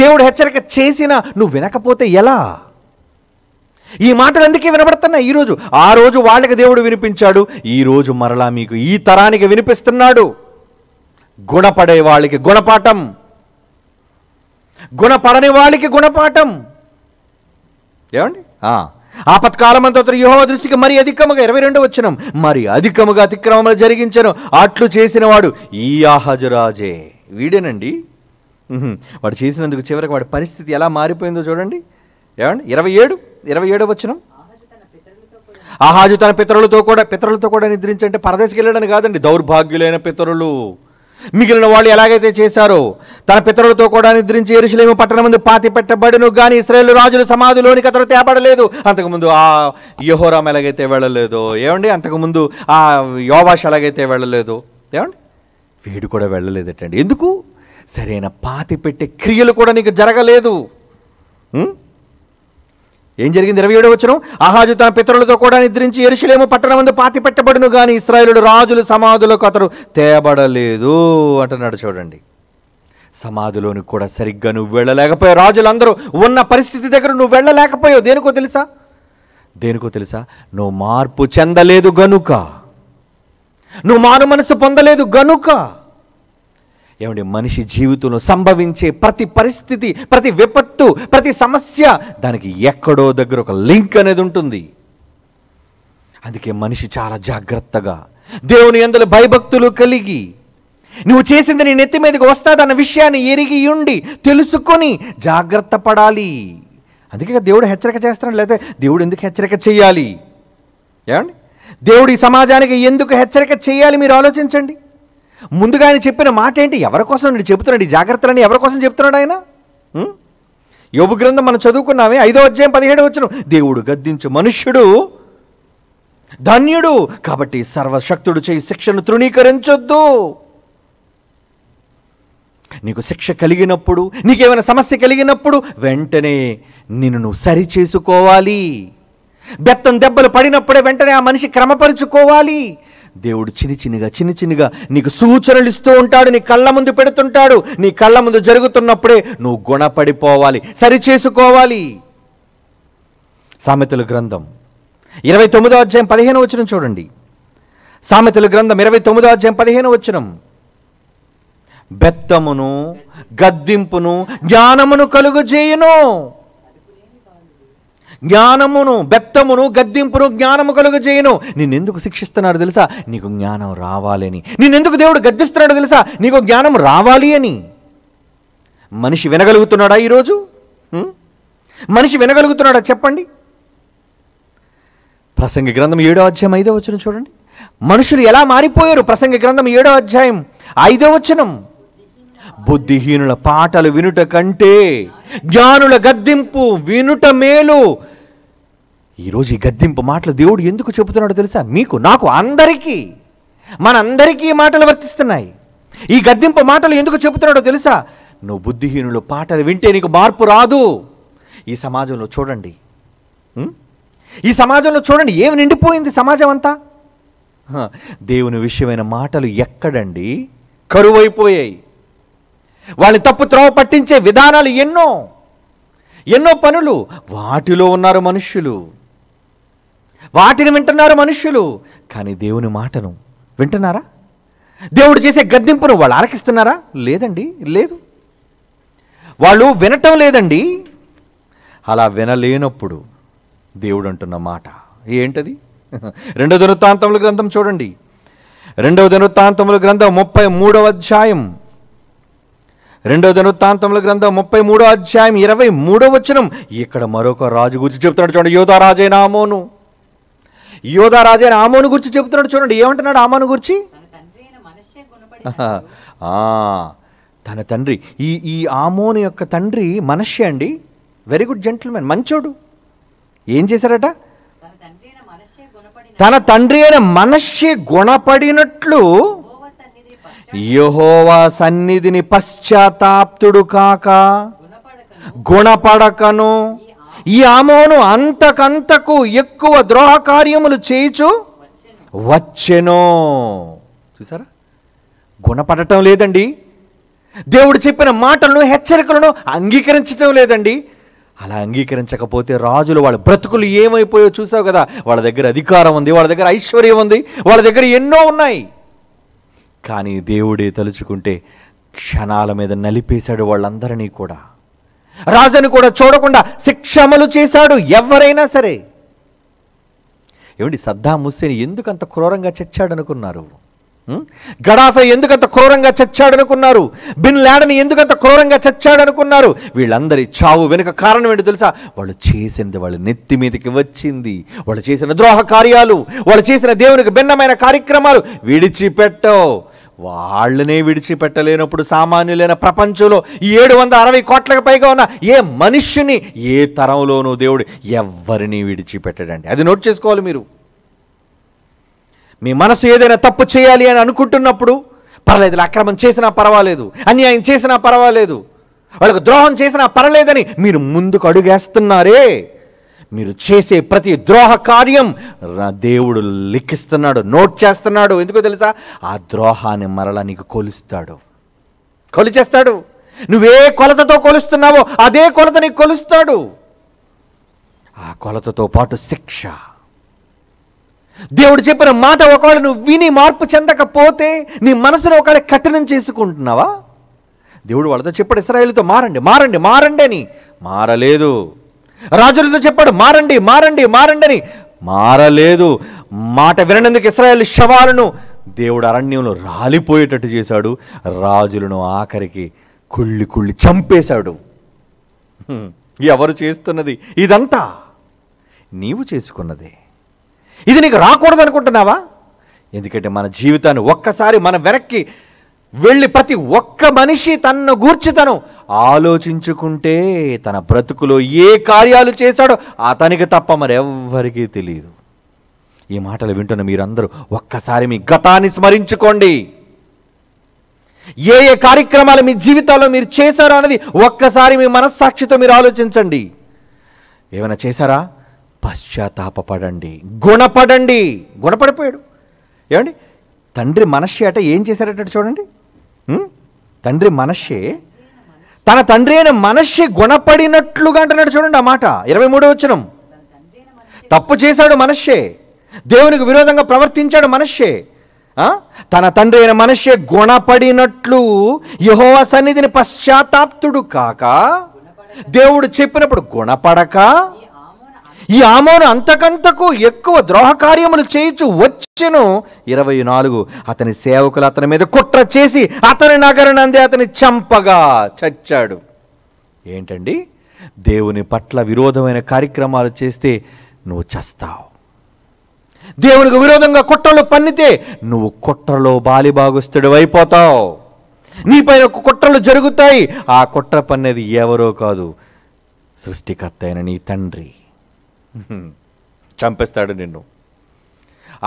దేవుడు హెచ్చరిక చేసినా నువ్వు వినకపోతే ఎలా? ఈ మాటలు అందుకే వినబడుతున్నాయి ఈరోజు. ఆ రోజు వాళ్ళకి దేవుడు వినిపించాడు, ఈరోజు మరలా మీకు ఈ తరానికి వినిపిస్తున్నాడు. గుణపడే వాళ్ళకి గుణపాఠం, గుణపడని వాళ్ళకి గుణపాఠం. ఏమండి? ఆపత్కాలమంతా యెహోవా దృష్టికి మరి అధికముగా, 22వ వచనం, మరి అధికముగా అతిక్రమములు జరిగించను. అట్లు చేసిన వాడు ఈ ఆహాజు రాజే. వీడేనండి. వాడు చేసినందుకు చివరికి వాడి పరిస్థితి ఎలా మారిపోయిందో చూడండి. ఏమండి? 27వ వచనం. ఆహాజు తన పితరులతో కూడా నిద్రించంటే పరదేశికి వెళ్ళడని కాదండి. దౌర్భాగ్యులైన పితరులు, మిగిలిన వాళ్ళు ఎలాగైతే చేశారో తన పితరులతో కూడా నిద్రించి యెరూషలేము పట్టణమందు పాతి పెట్టబడును గాని ఇశ్రాయేలు రాజుల సమాధిలోనికి అతడు తేబడలేదు. అంతకుముందు ఆ యెహోరాము ఎలాగైతే వెళ్ళలేదో, ఏమండి, అంతకుముందు ఆ యోవాషు ఎలాగైతే వెళ్ళలేదో, ఏమండి, వీడు కూడా వెళ్ళలేదటండి. ఎందుకు? సరైన పాతి పెట్టే క్రియలు కూడా నీకు జరగలేదు. ఏం జరిగింది? 27వ వచనం. ఆహాజు తన పితరులతో కూడా నిద్రించి యెరూషలేము పట్టణమందు పాతి పెట్టబడును గాని ఇశ్రాయేలు రాజుల సమాధులకు అతడు తేబడలేదు అంటున్నాడు. చూడండి, సమాధిలోనికి కూడా సరిగ్గా నువ్వు వెళ్ళలేకపోయావు. రాజులందరూ ఉన్న పరిస్థితి దగ్గర నువ్వు వెళ్ళలేకపోయావు. దేనికో తెలుసా? నువ్వు మార్పు చెందలేదు గనుక, నువ్వు మారు మనసు పొందలేదు గనుక. ఏమండి, మనిషి జీవితంలో సంభవించే ప్రతి పరిస్థితి, ప్రతి విపత్తు, ప్రతి సమస్య, దానికి ఎక్కడో దగ్గర ఒక లింక్ అనేది ఉంటుంది. అందుకే మనిషి చాలా జాగ్రత్తగా దేవుని యందు భయభక్తులు కలిగి నువ్వు చేసింది నీ నెత్తి మీదకి వస్తాదన్న విషయాన్ని ఎరిగి ఉండి తెలుసుకొని జాగ్రత్త పడాలి. అందుకే దేవుడు హెచ్చరిక చేస్తున్నాడు. లేదా దేవుడు ఎందుకు హెచ్చరిక చేయాలి? ఏమండి, దేవుడు ఈ సమాజానికి ఎందుకు హెచ్చరిక చేయాలి? మీరు ఆలోచించండి. ముందుగా ఆయన చెప్పిన మాట ఏంటి? ఎవరి కోసం నేను చెబుతున్నాడు? ఈ జాగ్రత్తలని ఎవరి కోసం చెప్తున్నాడు ఆయన? యోబు గ్రంథం మనం చదువుకున్నామే, 5వ అధ్యాయం 17వ వచనం. దేవుడు గద్దించు మనుష్యుడు ధన్యుడు, కాబట్టి సర్వశక్తుడు చేయి శిక్షను తృణీకరించొద్దు. నీకు శిక్ష కలిగినప్పుడు, నీకేమైనా సమస్య కలిగినప్పుడు వెంటనే నిన్ను నువ్వు సరి చేసుకోవాలి. బెత్తం దెబ్బలు పడినప్పుడే వెంటనే ఆ మనిషి క్రమపరుచుకోవాలి. దేవుడు చిన్నగా నీకు సూచనలు ఇస్తూ ఉంటాడు, నీ కళ్ళ ముందు పెడుతుంటాడు. నీ కళ్ళ ముందు జరుగుతున్నప్పుడే నువ్వు గుణపడిపోవాలి, సరి చేసుకోవాలి. సామెతల గ్రంథం 29వ అధ్యాయం 15వ వచనం చూడండి. సామెతల గ్రంథం 29వ అధ్యాయం 15వ వచనం. బెత్తమును గద్దింపును జ్ఞానమును కలుగజేయును. బెత్తమును గద్దింపును జ్ఞానము కలుగజేయును. నిన్నెందుకు శిక్షిస్తున్నాడు తెలుసా? నీకు జ్ఞానం రావాలని. నిన్నెందుకు దేవుడు గద్దిస్తున్నాడు తెలుసా? నీకు జ్ఞానం రావాలి అని. మనిషి వినగలుగుతున్నాడా ఈరోజు? మనిషి వినగలుగుతున్నాడా చెప్పండి? ప్రసంగి గ్రంథం 7వ అధ్యాయం 5వ వచనం చూడండి. మనుషులు ఎలా మారిపోయారు? ప్రసంగి గ్రంథం 7వ అధ్యాయం 5వ వచనం, బుద్ధిహీనుల పాటలు వినుట కంటే జ్ఞానుల గద్దింపు వినుట మేలు. ఈరోజు ఈ గద్దింపు మాటలు దేవుడు ఎందుకు చెబుతున్నాడో తెలుసా? మీకు, నాకు, అందరికీ, మనందరికీ ఈ మాటలు వర్తిస్తున్నాయి. ఈ గద్దింపు మాటలు ఎందుకు చెబుతున్నాడో తెలుసా? నువ్వు బుద్ధిహీనుల పాటలు వింటే నీకు మార్పు రాదు. ఈ సమాజంలో చూడండి, ఈ సమాజంలో చూడండి, ఏమి నిండిపోయింది సమాజం అంతా. దేవుని విషయమైన మాటలు ఎక్కడండి? కరువైపోయాయి. వాళ్ళని తప్పు త్రోవ పట్టించే విధానాలు ఎన్నో ఎన్నో పనులు. వాటిలో ఉన్నారు మనుష్యులు, వాటిని వింటున్నారు మనుష్యులు. కానీ దేవుని మాటను వింటున్నారా? దేవుడు చేసే గద్దింపును వాళ్ళు ఆలకిస్తున్నారా? లేదండి, లేదు. వాళ్ళు వినటం లేదండి. అలా వినలేనప్పుడు దేవుడు అంటున్న మాట ఏంటది? 2వ దినవృత్తాంతముల గ్రంథం చూడండి. 2వ దినవృత్తాంతముల గ్రంథం 33వ అధ్యాయం. 2వ దినవృత్తాంతముల గ్రంథం 33వ అధ్యాయం 23వ వచనం. ఇక్కడ మరొక రాజు గురించి చెప్తున్నాడు చూడండి. యోధా రాజైన ఆమోను, యోధా రాజైన ఆమోను గురించి చెప్తున్నాడు చూడండి. ఏమంటున్నాడు ఆమోను గురించి? తన తండ్రి, ఈ ఆమోను యొక్క తండ్రి మనష్షే అండి. వెరీ గుడ్ జెంటిల్మెన్, మంచోడు. ఏం చేశారట? తన తండ్రి అయిన మనష్షే గుణపడినట్లు యెహోవా సన్నిధిని పశ్చాత్తాప్తుడు కాక గుణపడకను ఈ ఆమోను అంతకంతకు ఎక్కువ ద్రోహ కార్యములు చేయుచు వచ్చెను. చూసారా? గుణపడటం లేదండి. దేవుడు చెప్పిన మాటలను, హెచ్చరికలను అంగీకరించటం లేదండి. అలా అంగీకరించకపోతే రాజులు వాళ్ళ బ్రతుకులు ఏమైపోయో చూసావు కదా. వాళ్ళ దగ్గర అధికారం ఉంది, వాళ్ళ దగ్గర ఐశ్వర్యం ఉంది, వాళ్ళ దగ్గర ఎన్నో ఉన్నాయి. కానీ దేవుడే తలుచుకుంటే క్షణాల మీద నలిపేశాడు వాళ్ళందరినీ కూడా. రాజుని కూడా చూడకుండా శిక్ష అమలు చేశాడు ఎవరైనా సరే. ఏమండి, సద్దాం హుస్సేన్ ఎందుకంత క్రూరంగా చచ్చాడనుకున్నారు? గడాఫీ ఎందుకంత క్రూరంగా చచ్చాడనుకున్నారు? బిన్ లాడెన్ ఎందుకంత క్రూరంగా చచ్చాడనుకున్నారు? వీళ్ళందరి చావు వెనుక కారణం ఏంటో తెలుసా? వాళ్ళు చేసినది వాళ్ళ నెత్తి మీదకి వచ్చింది. వాళ్ళు చేసిన ద్రోహ కార్యాలు, వాళ్ళు చేసిన దేవునికి భిన్నమైన కార్యక్రమాలు విడిచిపెట్టవు. వాళ్ళనే విడిచిపెట్టలేనప్పుడు సామాన్యులైన ప్రపంచంలో 760 కోట్లకు పైగా ఉన్న ఏ మనుష్యుని ఏ తరంలోనూ దేవుడు ఎవ్వరినీ విడిచిపెట్టడండి. అది నోట్ చేసుకోవాలి మీరు. మీ మనసు ఏదైనా తప్పు చేయాలి అని అనుకుంటున్నప్పుడు పర్లేదు, అక్రమం చేసినా పర్వాలేదు, అన్యాయం చేసినా పర్వాలేదు, వాళ్ళకు ద్రోహం చేసినా పర్వాలేదని మీరు ముందుకు అడుగేస్తున్నారే, మీరు చేసే ప్రతి ద్రోహ కార్యం దేవుడు లెక్కిస్తున్నాడు, నోట్ చేస్తున్నాడు. ఎందుకో తెలుసా? ఆ ద్రోహాన్ని మరలా నీకు కొలుస్తాడు, కొలిచేస్తాడు. నువ్వే కొలతతో కొలుస్తున్నావో అదే కొలత నీకు కొలుస్తాడు. ఆ కొలతతో పాటు శిక్ష. దేవుడు చెప్పిన మాట ఒకవేళ నువ్వు విని మార్పు చెందకపోతే నీ మనసును ఒకవేళ కఠినం చేసుకుంటున్నావా? దేవుడు వాళ్ళతో చెప్పాడు, ఇశ్రాయేలుతో మారండి మారండి మారండి అని. మారలేదు. రాజులతో చెప్పాడు, మారండి మారండి మారండి అని. మారలేదు. మాట వినందుకు ఇశ్రాయేలు శవాలను దేవుడు అరణ్యంలో రాలిపోయేటట్టు చేశాడు. రాజులను ఆఖరికి కుళ్ళి కుళ్ళి చంపేశాడు. ఎవరు చేస్తున్నది ఇదంతా? నీవు చేసుకున్నదే. ఇది నీకు రాకూడదు అనుకుంటున్నావా? ఎందుకంటే మన జీవితాన్ని ఒక్కసారి మన వెనక్కి వెళ్ళి ప్రతి ఒక్క మనిషి తనను గూర్చి తను ఆలోచించుకుంటే తన బ్రతుకులో ఏ కార్యాలు చేశాడో అతనికి తప్ప మరెవ్వరికీ తెలియదు. ఈ మాటలు వింటున్న మీరందరూ ఒక్కసారి మీ గతాన్ని స్మరించుకోండి. ఏ ఏ కార్యక్రమాలు మీ జీవితాల్లో మీరు చేశారో అన్నది ఒక్కసారి మీ మనస్సాక్షితో మీరు ఆలోచించండి. ఏమైనా చేశారా? పశ్చాత్తాపపడండి, గుణపడండి. గుణపడిపోయాడు. ఏమండి, తండ్రి మనష్షే అట ఏం చేశారట చూడండి. తండ్రి మనష్షే తన తండ్రి అయిన మనష్షే గుణపడినట్లుగా అంటున్నాడు చూడండి ఆ మాట. 23వ వచనం. తప్పు చేశాడు మనష్షే, దేవునికి విరోధంగా ప్రవర్తించాడు మనష్షే. తన తండ్రి అయిన మనష్షే గుణపడినట్లు యెహోవా సన్నిధిని పశ్చాత్తాప్తుడు కాక, దేవుడు చెప్పినప్పుడు గుణపడక ఈ ఆమోను అంతకంతకు ఎక్కువ ద్రోహ కార్యములు చేయించు వచ్చెను. 24. అతని సేవకులు అతని మీద కుట్ర చేసి అతని నగరనందే అతని చంపగా చచ్చాడు. ఏంటండి? దేవుని పట్ల విరోధమైన కార్యక్రమాలు చేస్తే నువ్వు చస్తావు. దేవునికి విరోధంగా కుట్రలు పన్నితే నువ్వు కుట్రలో బాలిభాగస్తుడు అయిపోతావు. నీపైన కుట్రలు జరుగుతాయి. ఆ కుట్ర పన్నది ఎవరో కాదు, సృష్టికర్త అయిన నీ తండ్రి. చంపేస్తాడు నిన్ను.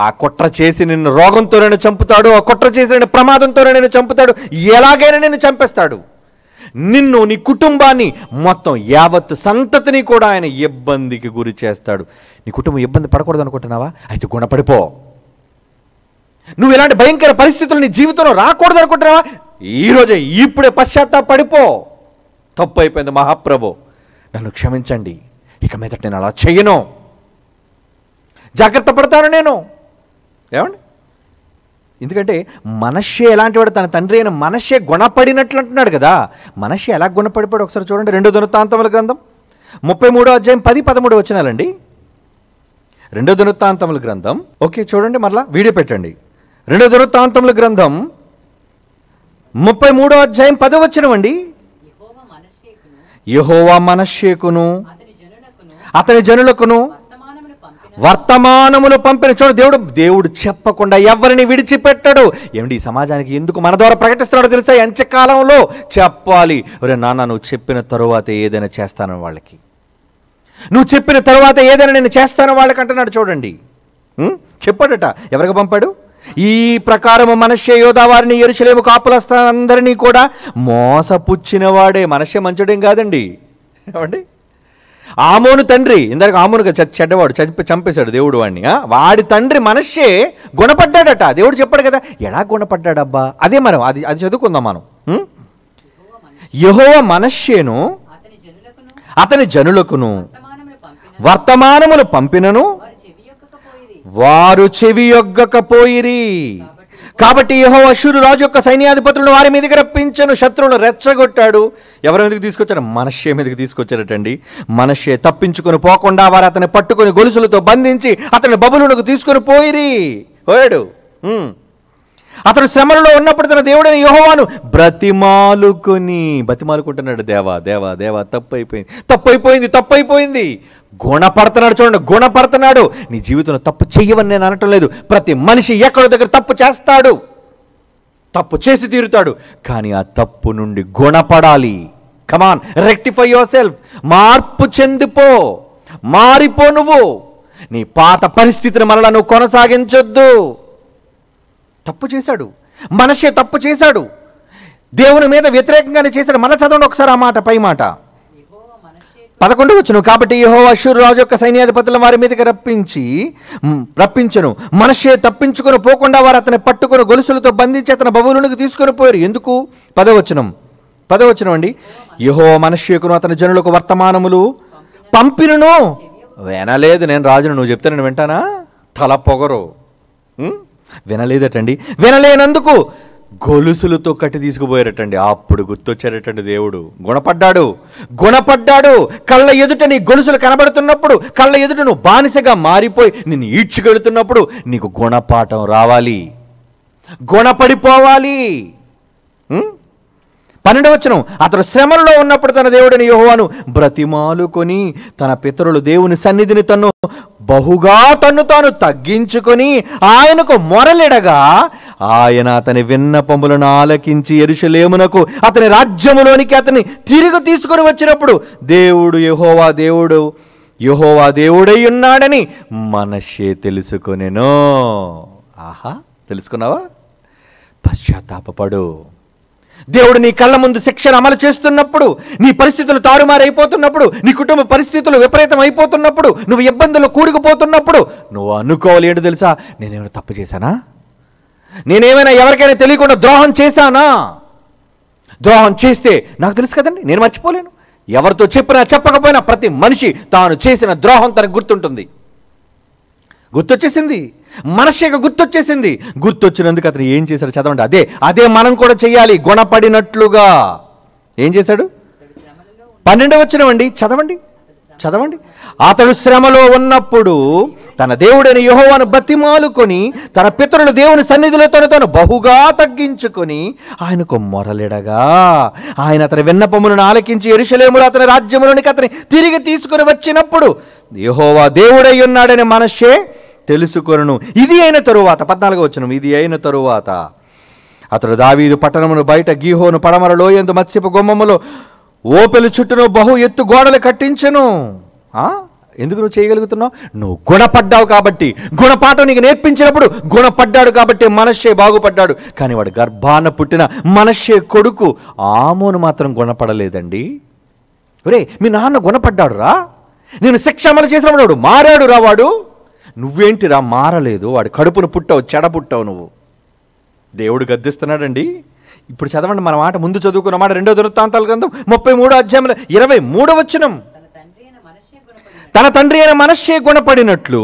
ఆ కుట్ర చేసి నిన్ను రోగంతో నేను చంపుతాడు. ఆ కుట్ర చేసి నేను ప్రమాదంతో నేను చంపుతాడు. ఎలాగైనా నిన్ను చంపేస్తాడు. నిన్ను, నీ కుటుంబాన్ని, మొత్తం యావత్ సంతతిని కూడా ఆయన ఇబ్బందికి గురి చేస్తాడు. నీ కుటుంబం ఇబ్బంది పడకూడదు అనుకుంటున్నావా? అయితే గుణపడిపో. నువ్వు ఇలాంటి భయంకర పరిస్థితులు నీ జీవితంలో రాకూడదు అనుకుంటున్నావా? ఈరోజే, ఇప్పుడే పశ్చాత్తాపడిపో. తప్పు అయిపోయింది మహాప్రభు, నన్ను క్షమించండి, ఇక మీదట నేను అలా చెయ్యను, జాగ్రత్త పడతాను నేను. ఏమండి? ఎందుకంటే మనష్షే ఎలాంటి వాడు? తన తండ్రి అయిన మనష్షే గుణపడినట్లు అంటున్నాడు కదా. మనష్షే ఎలా గుణపడిపోయాడు ఒకసారి చూడండి. 2 దినవృత్తాంతముల గ్రంథం 33వ అధ్యాయం 10-13 వచనాలండి. 2 దినవృత్తాంతముల గ్రంథం, ఓకే చూడండి, మరలా వీడియో పెట్టండి. 2 దినవృత్తాంతముల గ్రంథం 33వ అధ్యాయం 10వ వచనం అండి. యెహోవా మనష్షేకును అతని జనులకును వర్తమానములు పంపిన. చూడు, దేవుడు చెప్పకుండా ఎవరిని విడిచిపెట్టడు. ఏమిటి ఈ సమాజానికి ఎందుకు మన ద్వారా ప్రకటిస్తున్నాడో తెలుసా? అంత్యకాలంలో చెప్పాలి. ఒరే నాన్న, నువ్వు చెప్పిన తరువాత ఏదైనా చేస్తాను వాళ్ళకి, నువ్వు చెప్పిన తరువాత ఏదైనా నేను చేస్తాను వాళ్ళకి అంటున్నాడు. చూడండి, చెప్పాడట. ఎవరికి పంపాడు? ఈ ప్రకారము మనష్షే యోధా వారిని, యెరూషలేము కాపులస్థులందరినీ కూడా మోసపుచ్చిన వాడే. మనష్షే మంచుడేం కాదండి. ఏమండి? ఆమోను తండ్రి, ఇందాక ఆమోను చెడ్డవాడు, చంపేశాడు దేవుడు వాడిని. వాడి తండ్రి మనష్షే గుణపడ్డాడట. దేవుడు చెప్పాడు కదా. ఎలా గుణపడ్డాడబ్బా? అదే మనం అది చదువుకుందాం మనం. యెహోవా మనష్షేను అతని జనులకును వర్తమానములు పంపినను వారు చెవియొగ్గకపోయిరి. కాబట్టి యెహోవా అష్షూరు రాజు యొక్క సైన్యాధిపతులను వారి మీదకి రప్పించను. శత్రువులను రెచ్చగొట్టాడు. ఎవరి మీదకి తీసుకొచ్చాడు? మనష్షే మీదకి తీసుకొచ్చారటండి. మనష్షే తప్పించుకొని పోకుండా వారు అతన్ని పట్టుకొని గొలుసులతో బంధించి అతని బబులోనుకు తీసుకొని పోయాడు. అతడు శ్రమలలో ఉన్నప్పుడు తన దేవుడైన యెహోవాను బతిమాలుకుంటున్నాడు. దేవా తప్పైపోయింది. గుణపడుతున్నాడు. చూడండి, గుణపడుతున్నాడు. నీ జీవితంలో తప్పు చెయ్యవని నేను అనటం లేదు. ప్రతి మనిషి ఎక్కడో దగ్గర తప్పు చేస్తాడు, తప్పు చేసి తీరుతాడు. కానీ ఆ తప్పు నుండి గుణపడాలి. కమాన్, రెక్టిఫై యువర్ సెల్ఫ్. మార్పు చెందిపో, మారిపో. నువ్వు నీ పాత పరిస్థితిని మరలా నువ్వు కొనసాగించొద్దు. తప్పు చేశాడు, మనష్షే తప్పు చేశాడు, దేవుని మీద వ్యతిరేకంగానే చేశాడు. మళ్ళీ చదవండి ఒకసారి ఆ మాట, పై మాట 11వ వచనం. కాబట్టి యెహోవా అష్షూరు రాజు యొక్క సైన్యాధిపతులను వారి మీదకి రప్పించను. మనష్షే తప్పించుకొని పోకుండా వారు అతన్ని పట్టుకొని గొలుసులతో బంధించి అతని బబులోనుకు తీసుకొని పోయారు. ఎందుకు? 10వ వచనం అండి. యెహోవా మనష్షేకును అతని జనులకు వర్తమానములు పంపినను వినలేదు. నేను రాజును, నువ్వు చెప్తే నేను వింటానా? తల పొగరు. వినలేదటండి. వినలేనందుకు గొలుసులతో కట్టి తీసుకుపోయారటండి. అప్పుడు గుర్తొచ్చారటండి దేవుడు. గుణపడ్డాడు. కళ్ళ ఎదుట నీ గొలుసులు కనబడుతున్నప్పుడు, కళ్ళ ఎదుట నువ్వు బానిసగా మారిపోయి నిన్ను ఈడ్చుకెళ్తున్నప్పుడు నీకు గుణపాఠం రావాలి, గుణపడిపోవాలి. 12వ వచనం. అతడు శ్రమల్లో ఉన్నప్పుడు తన దేవుడిని యెహోవాను బ్రతిమాలుకొని తన పితరులు దేవుని సన్నిధిని బహుగా తన్ను తాను తగ్గించుకొని ఆయనకు మొరలిడగా ఆయన అతని విన్నపములను ఆలకించి యెరూషలేమునకు అతని రాజ్యములోనికి అతని తిరిగి తీసుకొని వచ్చినప్పుడు దేవుడు యెహోవా దేవుడై ఉన్నాడని మనష్షే తెలుసుకొనెను. ఆహా, తెలుసుకున్నావా? పశ్చాత్తాపపడు. దేవుడు నీ కళ్ళ ముందు శిక్షను అమలు చేస్తున్నప్పుడు, నీ పరిస్థితులు తారుమారైపోతున్నప్పుడు, నీ కుటుంబ పరిస్థితులు విపరీతం అయిపోతున్నప్పుడు, నువ్వు ఇబ్బందులు కూరుకుపోతున్నప్పుడు నువ్వు అనుకోవాలి ఏంటో తెలుసా? నేనేమైనా తప్పు చేశానా? నేనేమైనా ఎవరికైనా తెలియకుండా ద్రోహం చేశానా? ద్రోహం చేస్తే నాకు తెలుసు కదండి, నేను మర్చిపోలేను. ఎవరితో చెప్పినా చెప్పకపోయినా ప్రతి మనిషి తాను చేసిన ద్రోహం తనకు గుర్తొచ్చేసింది. మనష్షేకు గుర్తొచ్చినందుకు అతను ఏం చేశాడు? చదవండి. అదే మనం కూడా చెయ్యాలి. గుణపడినట్లుగా ఏం చేశాడు? 12వ వచనం అండి. చదవండి. అతడు శ్రమలో ఉన్నప్పుడు తన దేవుడైన యెహోవాను బతిమాలుకొని తన పితరుల దేవుని సన్నిధిలో తను బహుగా తగ్గించుకొని ఆయనకు మొరలిడగా ఆయన అతని విన్నపములను ఆలకించి యెరూషలేములో అతని రాజ్యములోనికి అతని తిరిగి తీసుకుని వచ్చినప్పుడు యెహోవా దేవుడై ఉన్నాడని మనష్షే తెలుసుకొనును. ఇది అయిన తరువాత 14వ వచనం, ఇది అయిన తరువాత అతడు దావీదు పట్టణమును బయట గీహోను పడమర లోయందు మత్స్యపు గుమ్మములో ఓపెలు చుట్టూను బహు ఎత్తు గోడలు కట్టించెను. ఎందుకు నువ్వు చేయగలుగుతున్నావు? నువ్వు గుణపడ్డావు కాబట్టి. గుణపాఠం నీకు నేర్పించినప్పుడు గుణపడ్డాడు కాబట్టి మనష్షే బాగుపడ్డాడు. కానీ వాడు గర్భాన పుట్టిన మనష్షే కొడుకు ఆమోను మాత్రం గుణపడలేదండి. ఒరే, మీ నాన్న గుణపడ్డాడు రా, నేను శిక్ష అమలు చేసినప్పుడు వాడు మారాడు రా. వాడు నువ్వేంటిరా మారలేదు? వాడు కడుపును పుట్టావు, చెడ పుట్టావు నువ్వు. దేవుడు గద్దిస్తున్నాడండి. ఇప్పుడు చదవండి మన మాట, ముందు చదువుకున్న మాట 2వ దినవృత్తాంతాల గ్రంథం 33వ అధ్యాయంలో 23వ వచనం. తన తండ్రి అయిన మనష్షే గుణపడినట్లు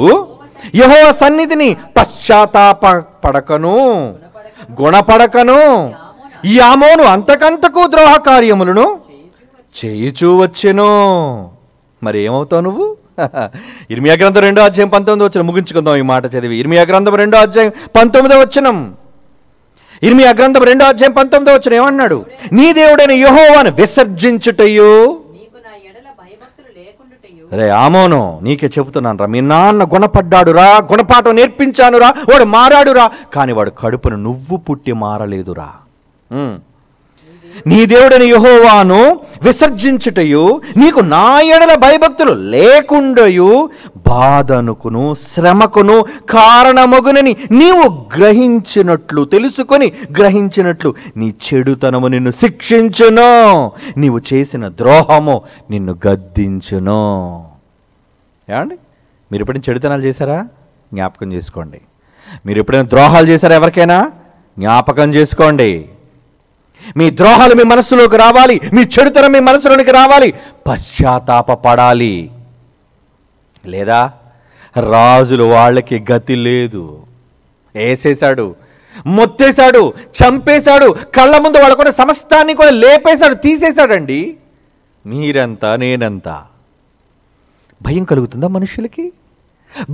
యెహోవా సన్నిధిని పశ్చాత్తాపడకను గుణపడకను ఈ ఆమోను అంతకంతకు ద్రోహ కార్యములను చేయుచూ వచ్చెను. మరి ఏమవుతావు నువ్వు? ఇర్మియా గ్రంథం 2వ అధ్యాయం 19వ వచనం ముగించుకుందాం ఈ మాట చదివి. ఇర్మియా గ్రంథం 2వ అధ్యాయం 19వ వచనం. ఇర్మియా గ్రంథం 2వ అధ్యాయం 19వ వచనం ఏమన్నాడు? నీ దేవుడైన యెహోవాను విసర్జించుటయు. రే ఆమోను, నీకే చెబుతున్నాను రా, మీ నాన్న గుణపడ్డాడు రా, గుణపాఠం నేర్పించాను రా, వాడు మారాడు రా. కానీ వాడు కడుపును నువ్వు పుట్టి మారలేదురా. నీ దేవుడని యెహోవాను విసర్జించుటయు, నీకు నా ఎడల భయభక్తులు లేకుండయు, బాధనుకును శ్రమకును కారణమగునని నీవు గ్రహించినట్లు, తెలుసుకొని గ్రహించినట్లు నీ చెడుతనము నిన్ను శిక్షించును, నీవు చేసిన ద్రోహము నిన్ను గద్దించును. ఏమండి, మీరు ఎప్పుడైనా చెడుతనాలు చేశారా? జ్ఞాపకం చేసుకోండి. మీరు ఎప్పుడైనా ద్రోహాలు చేశారా? ఎవరికైనా జ్ఞాపకం చేసుకోండి. మీ ద్రోహాలు మీ మనసులోకి రావాలి, మీ చెడుతనం మీ మనసులోనికి రావాలి, పశ్చాత్తాపపడాలి. లేదా రాజులు వాళ్ళకి గతి లేదు, వేసేశాడు, మొత్తేశాడు, చంపేశాడు, కళ్ళ ముందు వాళ్ళకున్న సమస్తాన్ని కూడా లేపేశాడు, తీసేశాడండి. మీరెంత నేనెంత? భయం కలుగుతుందా మనుషులకి?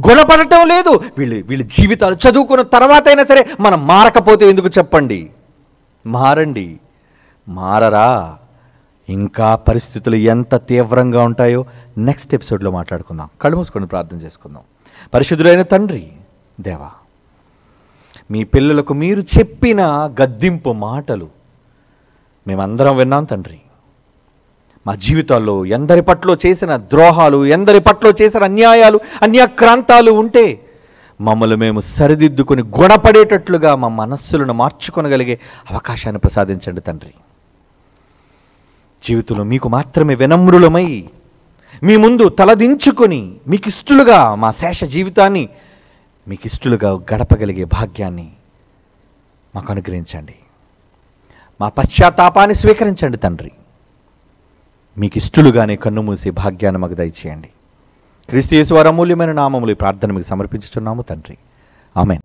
గుణపడటం లేదు. వీళ్ళ జీవితాలు చదువుకున్న తర్వాత అయినా సరే మనం మారకపోతే ఎందుకు చెప్పండి? మారండి. మారరా? ఇంకా పరిస్థితులు ఎంత తీవ్రంగా ఉంటాయో నెక్స్ట్ ఎపిసోడ్లో మాట్లాడుకుందాం. కళ్ళు మూసుకొని ప్రార్థన చేసుకుందాం. పరిశుద్ధుడైన తండ్రి దేవా, మీ పిల్లలకు మీరు చెప్పిన గద్దింపు మాటలు మేమందరం విన్నాం తండ్రి. మా జీవితాల్లో ఎందరి పట్ల చేసిన ద్రోహాలు, ఎందరి పట్ల చేసిన అన్యాయాలు, అన్యాక్రాంతాలు ఉంటే మమ్మల్ని మేము సరిదిద్దుకొని గుణపడేటట్లుగా మా మనస్సులను మార్చుకొనగలిగే అవకాశాన్ని ప్రసాదించండి తండ్రి. జీవితంలో మీకు మాత్రమే వినమ్రులమై మీ ముందు తలదించుకొని మీకు ఇష్టలుగా మా శేష జీవితాన్ని మీకు ఇష్టలుగా గడపగలిగే భాగ్యాన్ని మాకు అనుగ్రహించండి. మా పశ్చాత్తాపాన్ని స్వీకరించండి తండ్రి. మీకు ఇష్టలుగానే కన్ను మూసే భాగ్యాన్ని మాకు దయచేయండి. క్రీస్తు యేసు వారి అమూల్యమైన నామములో ఈ ప్రార్థన మీకు సమర్పించుచున్నాము తండ్రి. ఆమేన్.